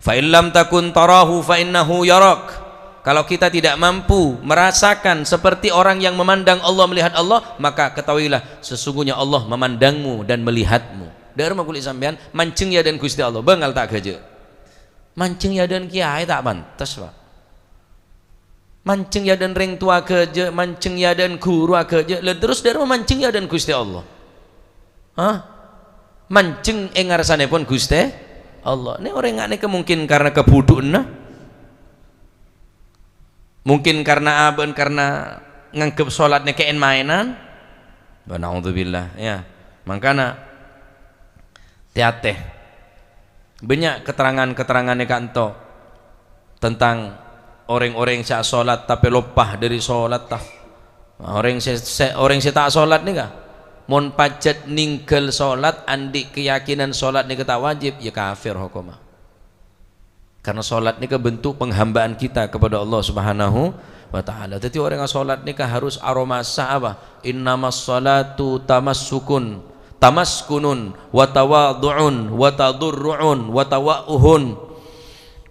Fa illam takun tarahu fa innahu yarak. Kalau kita tidak mampu merasakan seperti orang yang memandang Allah, melihat Allah, maka ketahuilah sesungguhnya Allah memandangmu dan melihatmu. Dari rumah kulit sampean mancing ya dan Gusti Allah bengal tak gaje. Mancing ya dan kiai tak pantas pak. Mancing ya dan ring tua kerja, mancing ya dan guru kerja, terus dari rumah mancing ya dan Gusti Allah. Hah? Mancing ngarsane pun Gusti Allah. Ini orang ngane kemungkin karena kebudukna, mungkin karena aben karena nganggep sholatnya kayak mainan. Naudzubillah ya. Makanya tiate banyak keterangan-keterangannya kanto tentang orang-orang yang sholat tapi lopah dari sholat tah. Orang yang tak sholat nih kah? Mon pajat ninggal sholat andi keyakinan sholat ni kita wajib ya kafir hukumah. Karena sholat ni bentuk penghambaan kita kepada Allah Subhanahu wa taala. Jadi orang yang sholat ni harus aromasa apa? Innamas sholatu tamaskunun wa tawadhu'un wa tadurru'un wa tawa'uhun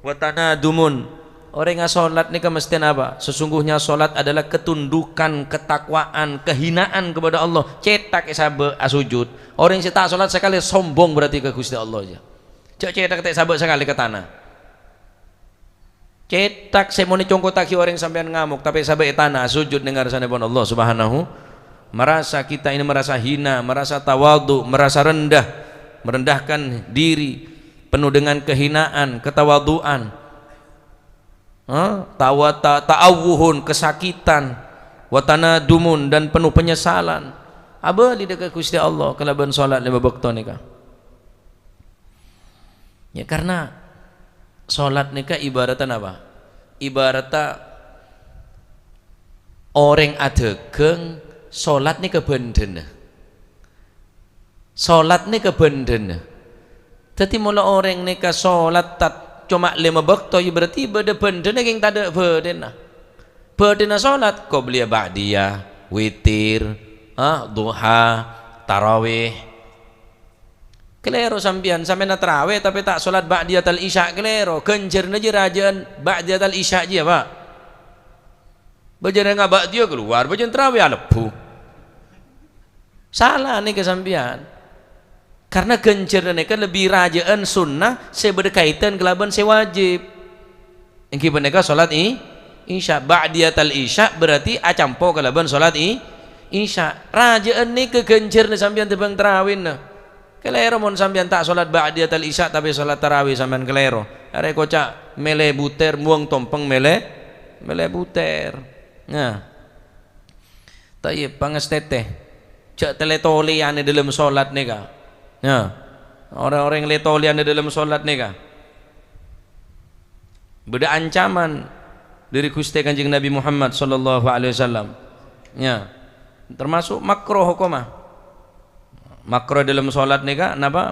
wa tanadumun. Orang yang sholat ni mesti apa? Sesungguhnya sholat adalah ketundukan, ketakwaan, kehinaan kepada Allah. Cetak sabe sujud. Orang yang tak sholat sekali sombong berarti ke Gusti Allah aja. Cetak sabe sekali ke tanah. Cetak semoni congkotaki orang sampean ngamuk tapi sabe tanah sujud dengar sana pun Allah Subhanahu. Merasa kita ini merasa hina, merasa tawadhu, merasa rendah, merendahkan diri, penuh dengan kehinaan, ketawaduan. Ta'awuhun, kesakitan, watana dumun dan penuh penyesalan. Aba di dekat Gusti Allah kalaban salat lima waktu nikah. Ya karena salat nikah ibaratnya apa? Ibaratnya orang adegeng salat ni kebenden. Salat ni kebenden. Jadi mula orang nikah salat tat cuma lima waktu berarti beda benda yang tak ada benda. Benda solat qobliyah ba'diyah, witir, duha, tarawih. Kelero sampean na tarawih tapi tak solat ba'diyatal isya kelero. Kenjer aja rajaan ba'diyatal isya aja pak. Bajan enggak ba'diyah keluar, bajan tarawih alepu. Salah nih ke sampean. Karena gencer mereka lebih rajaan sunnah saya berkaitan kelaban saya wajib. Yang mereka solat isya ba'diyatal isya berarti acampo kelaban solat isya. Rajaan ni ke gencer ni sampean tebang tarawih nah. Kelero mon sampean tak solat ba'diyatal isya tapi solat tarawih sampean kelero. Are kocak mele buter muang tompeng mele buter. Nah. Tayyib pangesteteh. Cak teletoli ane dalam solat ni ka. Ya, orang-orang yang letolian di dalam solat ni kah? Beda ancaman dari Gusti Kanjeng Nabi Muhammad sallallahu alaihi wasallam. Ya, termasuk makruh hukumah. makruh dalam solat ni kah napa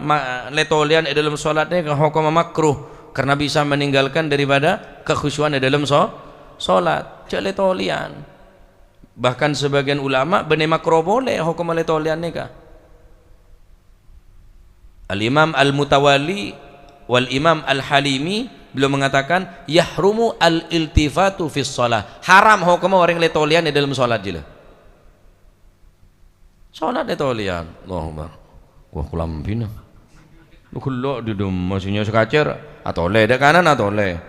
letolian dalam solat ni kah hukum makruh karena bisa meninggalkan daripada kekhusyuan dalam solat cak letolian. Bahkan sebagian ulama benih makruh boleh hukum letolian ni kah. Al-Imam Al-Mutawali wal Imam Al-Halimi beliau mengatakan yahrumu al-iltifatu fis shalah, haram hukum orang letolian di dalam salat je lah. Salat letolian Allahumma wah kulam bina lu khulok di dum maksudnya sekacer atau le dak kanan atau le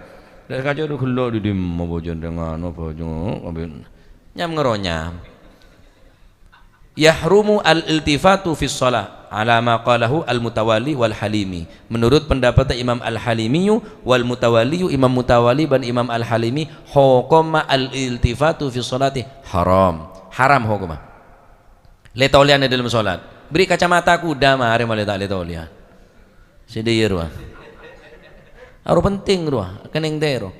dak sekacer lu khulok di dim apa dengan apa nyam ngeronyam. Yahrumu al-iltifatu fis shalah ala ma qalahu al-Mutawali wal Halimi. Menurut pendapat Imam Al-Halimi wal Mutawali, Imam Mutawali dan Imam Al-Halimi, hukuma al-iltifatu fi sholati haram. Haram hukuma. Letolian dalam salat. Beri kacamata kuda mari male tak letolian. Sedih ruah. Aru penting ruah, keneng tero.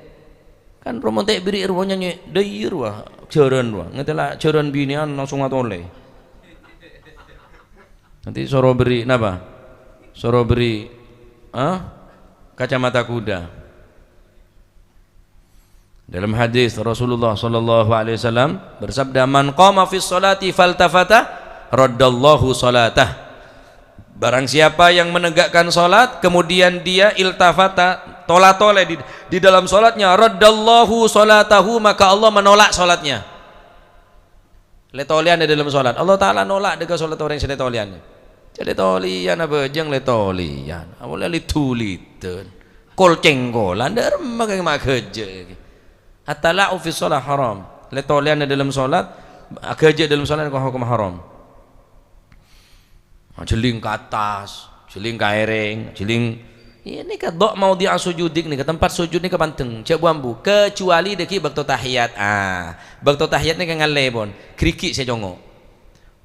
Kan romontek beri ruah nyanyi deui ruah, jeureun ruah. Ngetela jeureun binian langsung atole. Nanti suruh beri napa? Suruh beri kacamata kuda. Dalam hadis Rasulullah sallallahu alaihi wasallam bersabda, "Man qama fi sholati faltafata raddallahu salatah." Barang siapa yang menegakkan salat kemudian dia iltafata, tola-tole di dalam salatnya, raddallahu salatahu, maka Allah menolak salatnya. Letolian di dalam salat. Allah Taala nolak dekat salat orang yang letolian. Jadi letolian apa jeng letolian. Awalnya lituliten. Kol cenggolan der makai mak kerja. At-tala'u fi shalah haram. Letolian di dalam salat, kerja dalam salat hukum haram. Jeling ke atas, jeling ke aireng, jeling ini ke dok mau dia sujudik nih ke tempat sujud nih ke panteng cek bambu kecuali deki bakto tahiyat bakto tahiyat nih ke ngalebon kriki saya jongok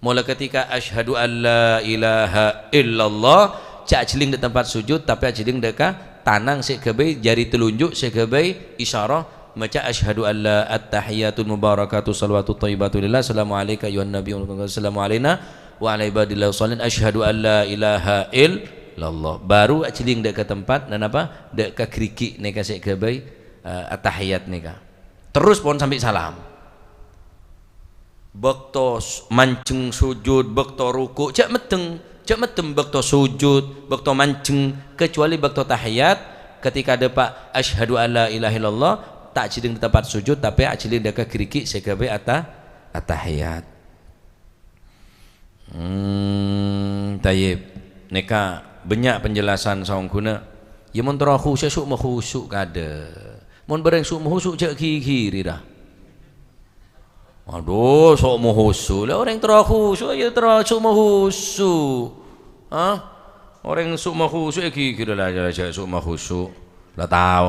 mulai ketika asyhadu an la ilaha illallah cak jeling di tempat sujud tapi jeling deka tanang sekebay jari telunjuk sekebay isyarah maca asyhadu an la at-tahiyatul mubarakatuh salawatu thayyibatu lillah assalamu alayka ayyuhan nabiyyu assalamu alayna wa ala ibadillah shalin asyhadu an la ilaha illallah baru aciling dek ke tempat dan apa dek ke kriki neka sek ke bay at-tahiyat neka terus pun sampai salam bekto mancing sujud bekto ruku cak meteng bekto sujud bekto mancing kecuali bekto tahiyat ketika ada pak asyhadu an la ilaha illallah tak aciling di tempat sujud tapi aciling dek ke kriki sek ke bay at-tahiyat. Tayyib neka banyak penjelasan saung guna ya mun tera khusyuk mahusuk kada mun bareng syuk mahusuk cak kiri dah aduh sok mahusuk lah orang tera khusyuk ya tera syuk mahusuk orang syuk mahusuk kiri lah cak syuk mahusuk lah tahu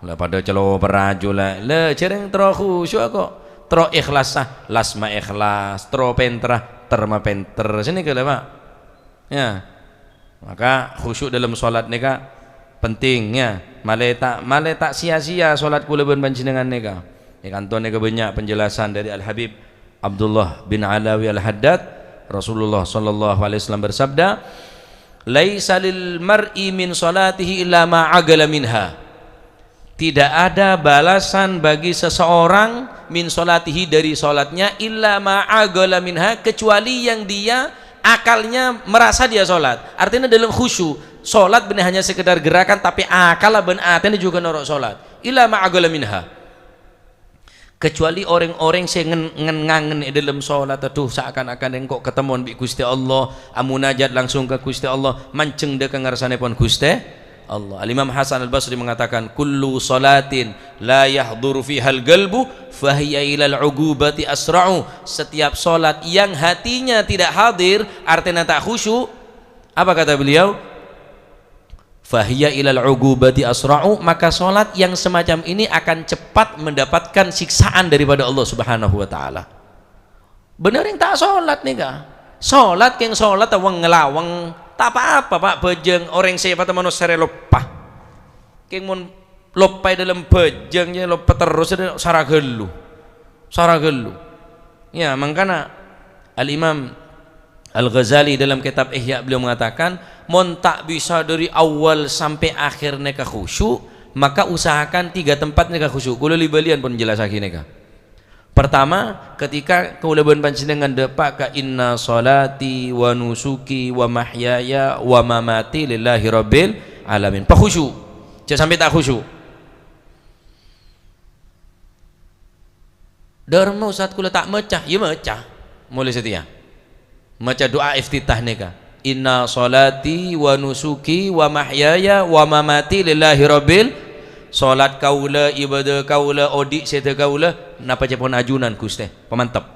lah pada celo peraju lah cereng tera khusyuk kok tera ikhlas lasma ikhlas tera pentra terma penter sini ke Pak ya maka khusyuk dalam solat neka penting ya male tak sia-sia solat kula ben panjenengan neka ya kanton neka banyak penjelasan dari Al-Habib Abdullah bin Alawi Al-Haddad Rasulullah sallallahu alaihi wasallam bersabda laisa lil mar'i min salatihi illa ma agala minha tidak ada balasan bagi seseorang min solatihi dari solatnya illa ma'agala minha kecuali yang dia akalnya merasa dia solat artinya dalam khusyuk solat benar hanya sekedar gerakan tapi akal ben atene juga norok solat illa ma'agala minha kecuali orang-orang yang ngangen dalam solat aduh seakan-akan engkau ketemuan bi Gusti Allah amunajat langsung ke Gusti Allah manceng dek ngarsane pun Gusti Allah. Al-Imam Hasan Al-Basri mengatakan kullu salatin la yahduru fiha al-qalbu fahiya ila al-'ugubati asra'u setiap salat yang hatinya tidak hadir artinya tak khusyuk apa kata beliau fahiya ila al-'ugubati asra'u maka salat yang semacam ini akan cepat mendapatkan siksaan daripada Allah Subhanahu wa taala bener yang tak salat nih kah salat keng salat awang ngelawang tak apa-apa pak bejeng orang siapa teman sere lopah keng mun lopai dalam bejengnya lopah terus saragelu ya makanya Al-Imam Al-Ghazali dalam kitab Ihya beliau mengatakan, mon tak bisa dari awal sampai akhir neka khusyuk, maka usahakan 3 tempat neka khusyuk. Kula libalian pun jelas lagi neka. Pertama, ketika kula ben panjenengan depak ka inna salati wa nusuki wa mahyaya wa mamati lillahi rabbil alamin. Pak khusyuk. Jangan sampai tak khusyuk. Dharma Ustaz kula tak mecah, ya mecah. Mulai setia. Maca doa iftitah neka. Inna salati wa nusuki wa mahyaya wa mamati lillahi rabbil. Salat kaula, ibadah kaula, odik serta kaula, napa cepon ajunan Gusti, pemantap.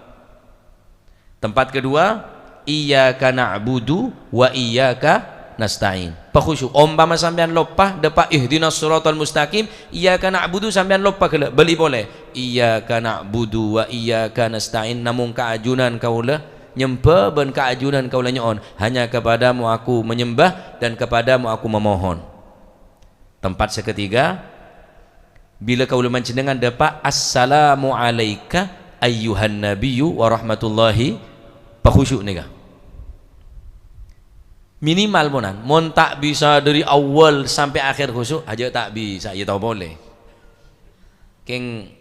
Tempat kedua, iyyaka na'budu wa iyyaka nasta'in. Pakhusyuk. Umpama sampean lopah depak ihdinas siratal mustaqim, iyyaka na'budu sampean lopah kala beli boleh. Iyyaka na'budu wa iyyaka nasta'in, namun kaajunan kaula nyembah ben kaajunan kaula nyoon, hanya kepadamu aku menyembah dan kepadamu aku memohon. Tempat seketiga, bila kaula manjenengan dapat assalamu alayka ayyuhan nabiyyu wa rahmatullahi, pakhusyuk nika. Minimal monan, mon tak bisa dari awal sampai akhir khusyuk aja tak bisa, ya tahu boleh. Keng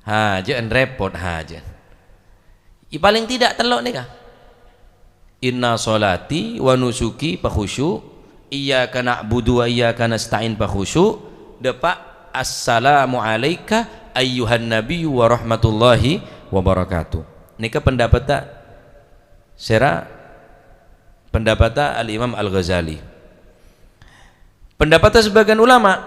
haja repot haja. Paling tidak telok nih kah? Inna solati wa nusuki pakhusyuk, iyyaka na'budu wa iyyaka nasta'in pakhusyuk, depak assalamu alayka ayyuhan nabiyyu wa rahmatullahi wa barakatuh. Nika pendapat sera pendapat al-Imam Al-Ghazali. Pendapat sebagian ulama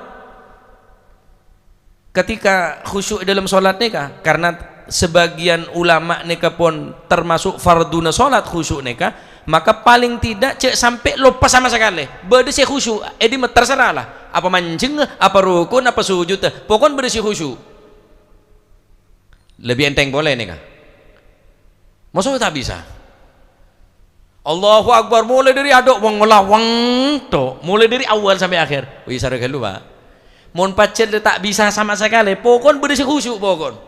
ketika khusyuk dalam sholat nika, karena sebagian ulama neka pun termasuk farduna sholat khusyuk neka, maka paling tidak cek sampai lupa sama sekali berde si khusyuk, edi terserah lah apa mancing, apa rukun, apa sujud, pokoknya berde si khusyuk lebih enteng boleh neka. Maksudnya tak bisa Allahu Akbar mulai dari aduk wong ngelawang to, mulai dari awal sampai akhir wih sarga lupa mon pacet tak bisa sama sekali, pokoknya berde si khusyuk pokoknya.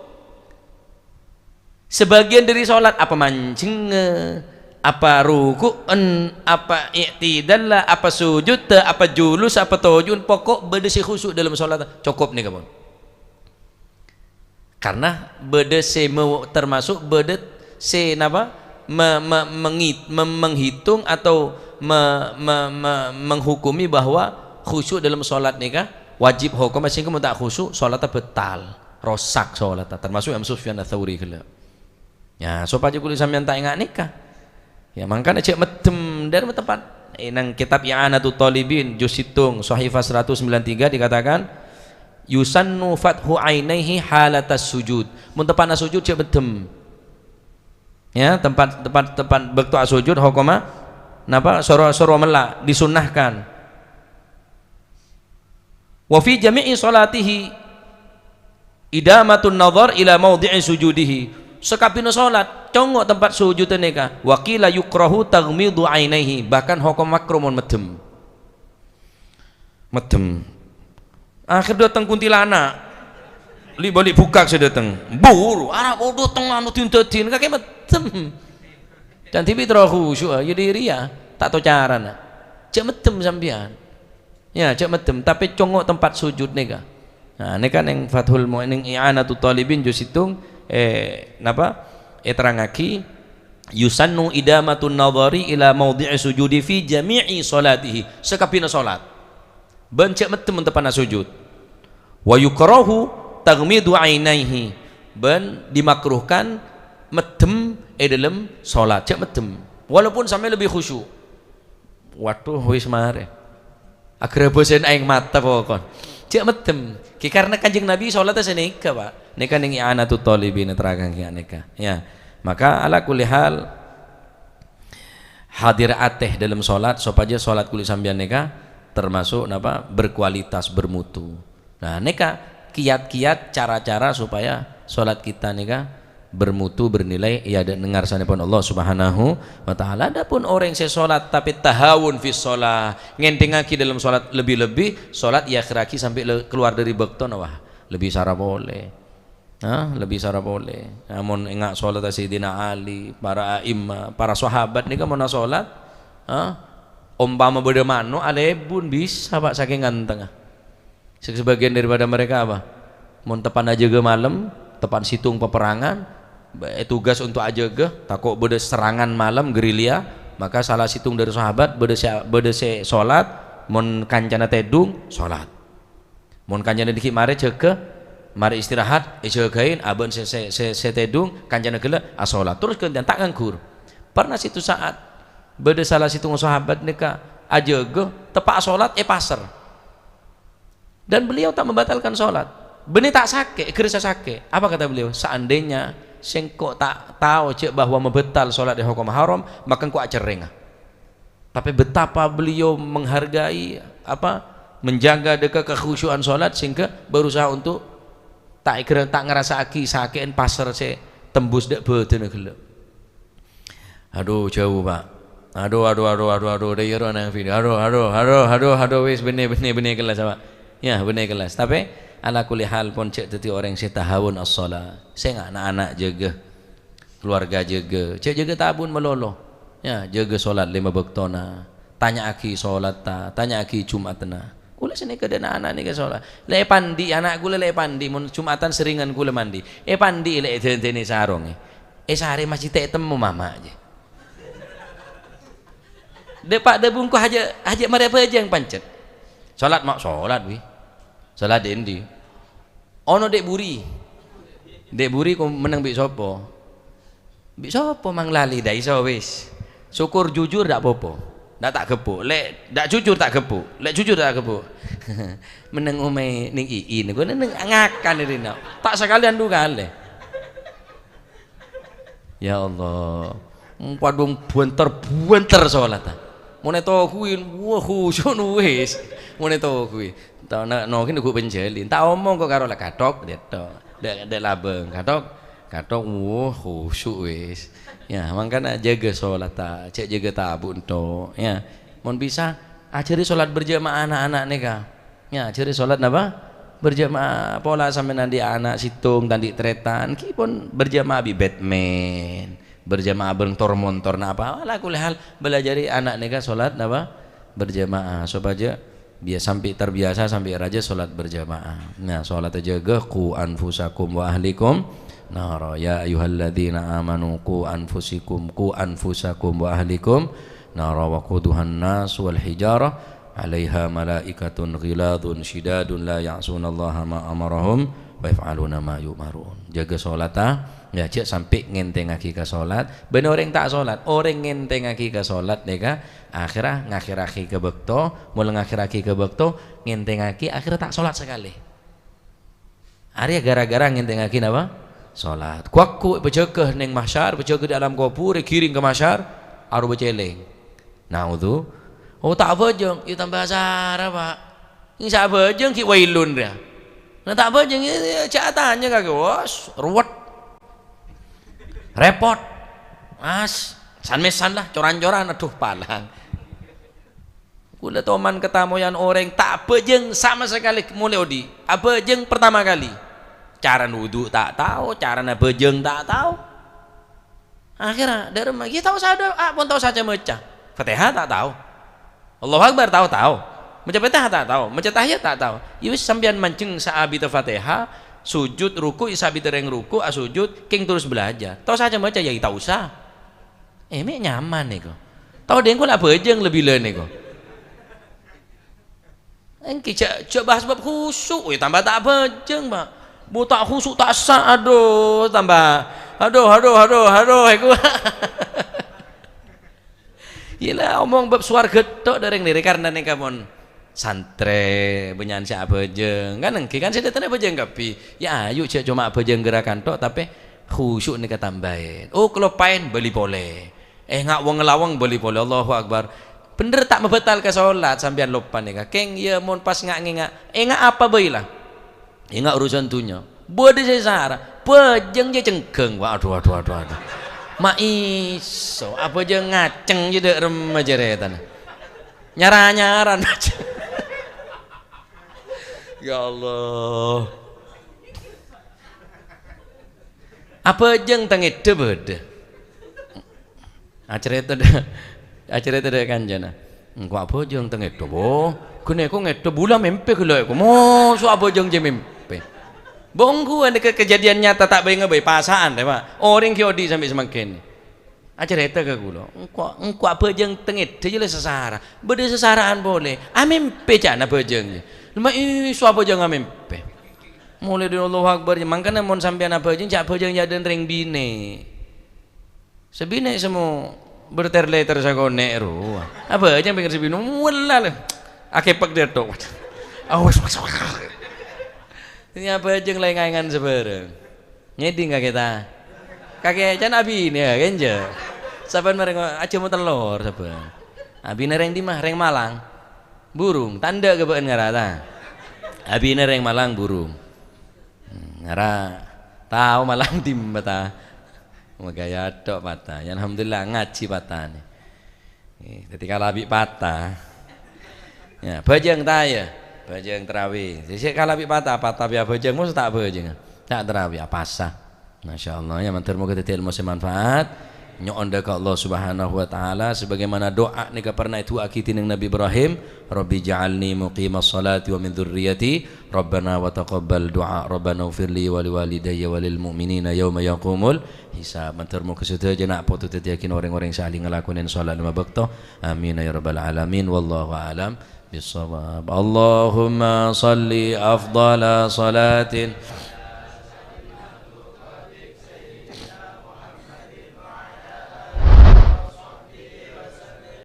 Sebagian dari sholat apa mancing, apa ruku'an, apa i'tidal, apa sujud, apa julus, apa tojun, pokok beda si khusyuk dalam sholat cukup nih kamu. Karena beda si termasuk beda si napa menghitung atau menghukumi bahwa khusyuk dalam sholat nih kah wajib hukum, masing kamu tak khusyuk sholatnya batal, rosak sholatnya, termasuk Imam Sufyan Ats-Tsauri kala. Ya, supaya kulit sampean tak ingat nikah. Ya, makanya cek medem dari tempat. Nang kitab I'anatul Talibin juz situng Shahifah 193 dikatakan yusannu fathu ainaihi halatas sujud. Mun tepana sujud cek medem. Ya, tempat bektu sujud hukuma napa soro melak disunnahkan. Wa fi jami'i salatihi idamatun nazar ila maudhi'i sujudihi. Sekapina salat congok tempat sujud neka wakila yukrahu taghmidu ainaihi, bahkan hukum makruh medem akhir datang kuntilanak li balik buka sudah datang buru arah bodoh tengah nutin nutin kakek medem dan tibi terus khusyuk jadi ria tak tahu cara nak cek medem sampean ya cek medem tapi congok tempat sujud neka. Nah neka neng Fathul Mu'in I'anatul Talibin juz situng napa terangaki yusannu idamatun nadhari ila maudhi'i sujudi fi jami'i salatihi, sekapina salat bencek metem tepana sujud, wa yukrahu taghmidu ainaihi, ben dimakruhkan medem dalam salat cek medem walaupun sampai lebih khusyuk. Waduh wis mare akhirnya bosen aing mata pokok cek medem karena Kanjeng Nabi salatnya senika Pak, nika ning I'anatul Talibin terangkan nika ya. Maka ala kulli hal hadir ateh dalam salat supaya salat kuli sambian nika termasuk napa berkualitas bermutu. Nah nika kiat-kiat cara-cara supaya salat kita nika bermutu bernilai ya dan dengar sanepun Allah Subhanahu wa taala. Adapun orang yang salat tapi tahawun fi shalah, ngendengaki dalam salat lebih-lebih salat ya akhiraki sampai keluar dari bekton, wah lebih sarah boleh. Lebih sarap boleh. Namun ingat solat Sayyidina Ali, para imam, para sahabat ni kan mau solat, umpama beda mano alebun bisa pak saking ganteng. Sebagian daripada mereka apa? Mau tepan aja ke malam, tepan situng peperangan, tugas untuk aja ke, takut beda serangan malam gerilya, maka salah situng dari sahabat beda solat, mon kancana tedung solat, mon kancana dikit mare ceke mari istirahat jagain abon se tedung kancana gela asolat terus kemudian tak nganggur. Pernah situ saat beda salah situ sahabat nika aja ge tepak solat pasar dan beliau tak membatalkan solat benih tak sakit kerja sakit. Apa kata beliau? Seandainya sengkok tak tahu cek bahwa membetal solat di hukum haram maka kok acereng. Tapi betapa beliau menghargai menjaga dekat kekhusyuan solat sehingga berusaha untuk tak ngerasa sakit pasar saya tembus dek beten gelap. Aduh jauh pak. Aduh dia orang video. Aduh wis benih kelas pak. Ya benih kelas. Tapi ala kulli hal pun cek teti orang saya tahawun as-shalah. Saya anak-anak jaga, keluarga jaga. Cek jaga tabun melolo. Ya jaga solat 5 waktona. Tanya aki solat ta, tanya aki Jumatna. Kula sini ke dana anak ni ke solat. Le pandi anak kula le pandi mun Jumatan seringan kula mandi. Pandi le dene sarong. Sehari masih temu mama aja. Depak de bungku haja mari apa aja yang pancet. Salat mak salat wi. Salat dendi. Ono dek buri. Dek buri ku menang bik sopo. Bik sopo mang lali dai iso wis. Syukur jujur dak popo. Tak gepuk, lek tak jujur tak gepuk, lek jujur tak gepuk. Meneng umai ning iin, gue neng ngakan ini nak. Tak sekalian dua kali. Ya Allah, padung buenter sholat. Moneto kuin, wah khusyuk nuwes. Moneto kuin, tahu nak nokin gue penjelin. Tak omong kok karo lah katok, dia dek labeng katok, wah khusyuk wes. Ya, makanya jaga sholat cek jaga tabu untuk ya. Mohon bisa ajari sholat berjamaah anak-anak neka. Ya, ajari sholat apa? Berjamaah pola sampai nanti anak situng tadi tretan, kipun berjamaah bi Batman, berjamaah bertor montor apa? Ala kulli hal belajari anak neka sholat apa? Berjamaah supaya dia sampai terbiasa sampai raja sholat berjamaah. Nah, sholat jaga ku anfusakum wa ahlikum nara ya ayyuhalladzina amanu qu anfusakum wa ahlikum nara wa quduhan nas wal hijarah 'alaiha malaikatun ghiladun shidadun la ya'sunallaha ma amarahum wa yaf'aluna ma yu'marun. Jaga salat ya cek sampai ngentengaki ke salat. Ben orang tak salat, orang ngentengaki ke salat neka akhirah ngakhiraki ke bekto, mulai ngakhiraki ke bekto ngentengaki akhirnya tak salat sekali. Arya gara-gara ngentengaki apa? Salat. Kuakku berjegah neng mahsyar, berjegah di alam kubur, kiring ke mahsyar, aru berceleng. Naudzu. Oh tak bejeng, itu tambah sara pak. Ini sak bejeng ki wailun dia. Nah tak bejeng catannya kagak was, ruwet, repot, sanmesan lah, coran-coran, aduh palang. Kula toman ketamoyan orang tak bejeng sama sekali mulai odi. Bejeng pertama kali. Cara wudhu tak tahu, cara bejeng tak tahu. Akhirnya dari kita tahu saja, pun tahu saja mecah. Fatihah tak tahu. Allahu Akbar tahu. Macam Fatihah tak tahu, macam tahiyat tak tahu. Yus sambian mancing saabi Fatihah, sujud ruku isabi tereng ruku, sujud king terus belajar. Tahu saja macam ya tak usah. Mek nyaman nih kok. Tahu dengkul apa bejeng lebih le nih kok. Engki coba sebab khusuk, tambah tak bejeng, Pak. Tak khusuk tak sah, aduh tambah aduh aku gila omong bab suar getok dereng diri karena nih kamu santre benyan si abejeng kan engki kan saya datang abejeng kapi ya ayo cek cuma abejeng gerakan tok tapi khusuk nih ketambahin. Oh kalau pain beli boleh ngak wong ngelawang beli boleh. Allahu Akbar bener tak membatal ke sholat sampean lupa nih keng ya mon pas ngak apa bayi lah. Ingat urusan tunya. Bode saya sara, pejeng je cengkeng. Waduh. Ma iso, apa je ngaceng je dek remaja retan. Nyaran. Ya Allah. Apa jeng tengede bede. Acerita dah kanjana. Engko apa jeng tengede bo. Kene ko ngede bula mempe kelo ko. Mo so apa jeng je mempe. Bongku ada kejadian nyata tak bae ngebay pasaan deh Pak. Orang kiodi sampai semakin. Acerita ke kula. Engko apa jeng tengede je le sesara. Bede sesaraan boleh. Amempe cana apa jeng. Lema so apa jeng amempe. Mulai dari Allahu Akbar, makanya mau sampean apa aja, cak apa aja yang ring bine, sebine semua berterleter sakone ru, apa aja yang pengen sebine, wala lah, akepak dia tok, awas, ini apa aja yang lain-lain sebarang, nyeding kita, kakek aja nabi ini ya, kenja, saban mereka aja mau telur, saban, abi nereng di mah, reng Malang, burung, tanda kebaan ngarata, abi nereng Malang burung. Ngara tahu malang tim bata magaya tok bata alhamdulillah ngaji bata nih ketika labi bata ya bajang taya bajang terawih jadi kalau labi bata biar bajang mus tak bajang tak terawih apa sah Masya Allah ya mantar moga ilmu semanfaat nyonda ke Allah Subhanahu wa taala sebagaimana doa nika pernah itu akitin Nabi Ibrahim Rabbi ja'alni muqimas salati wa min dzurriyyati Rabbana wa taqabbal du'a Rabbana ighfirli wa liwalidayya wa lil mu'minina yauma yaqumul hisab mantar moga sedaya nak poto yakin orang-orang saling ngelakuin salat lima waktu amin ya rabbal alamin wallahu alam bisawab Allahumma salli afdala salatin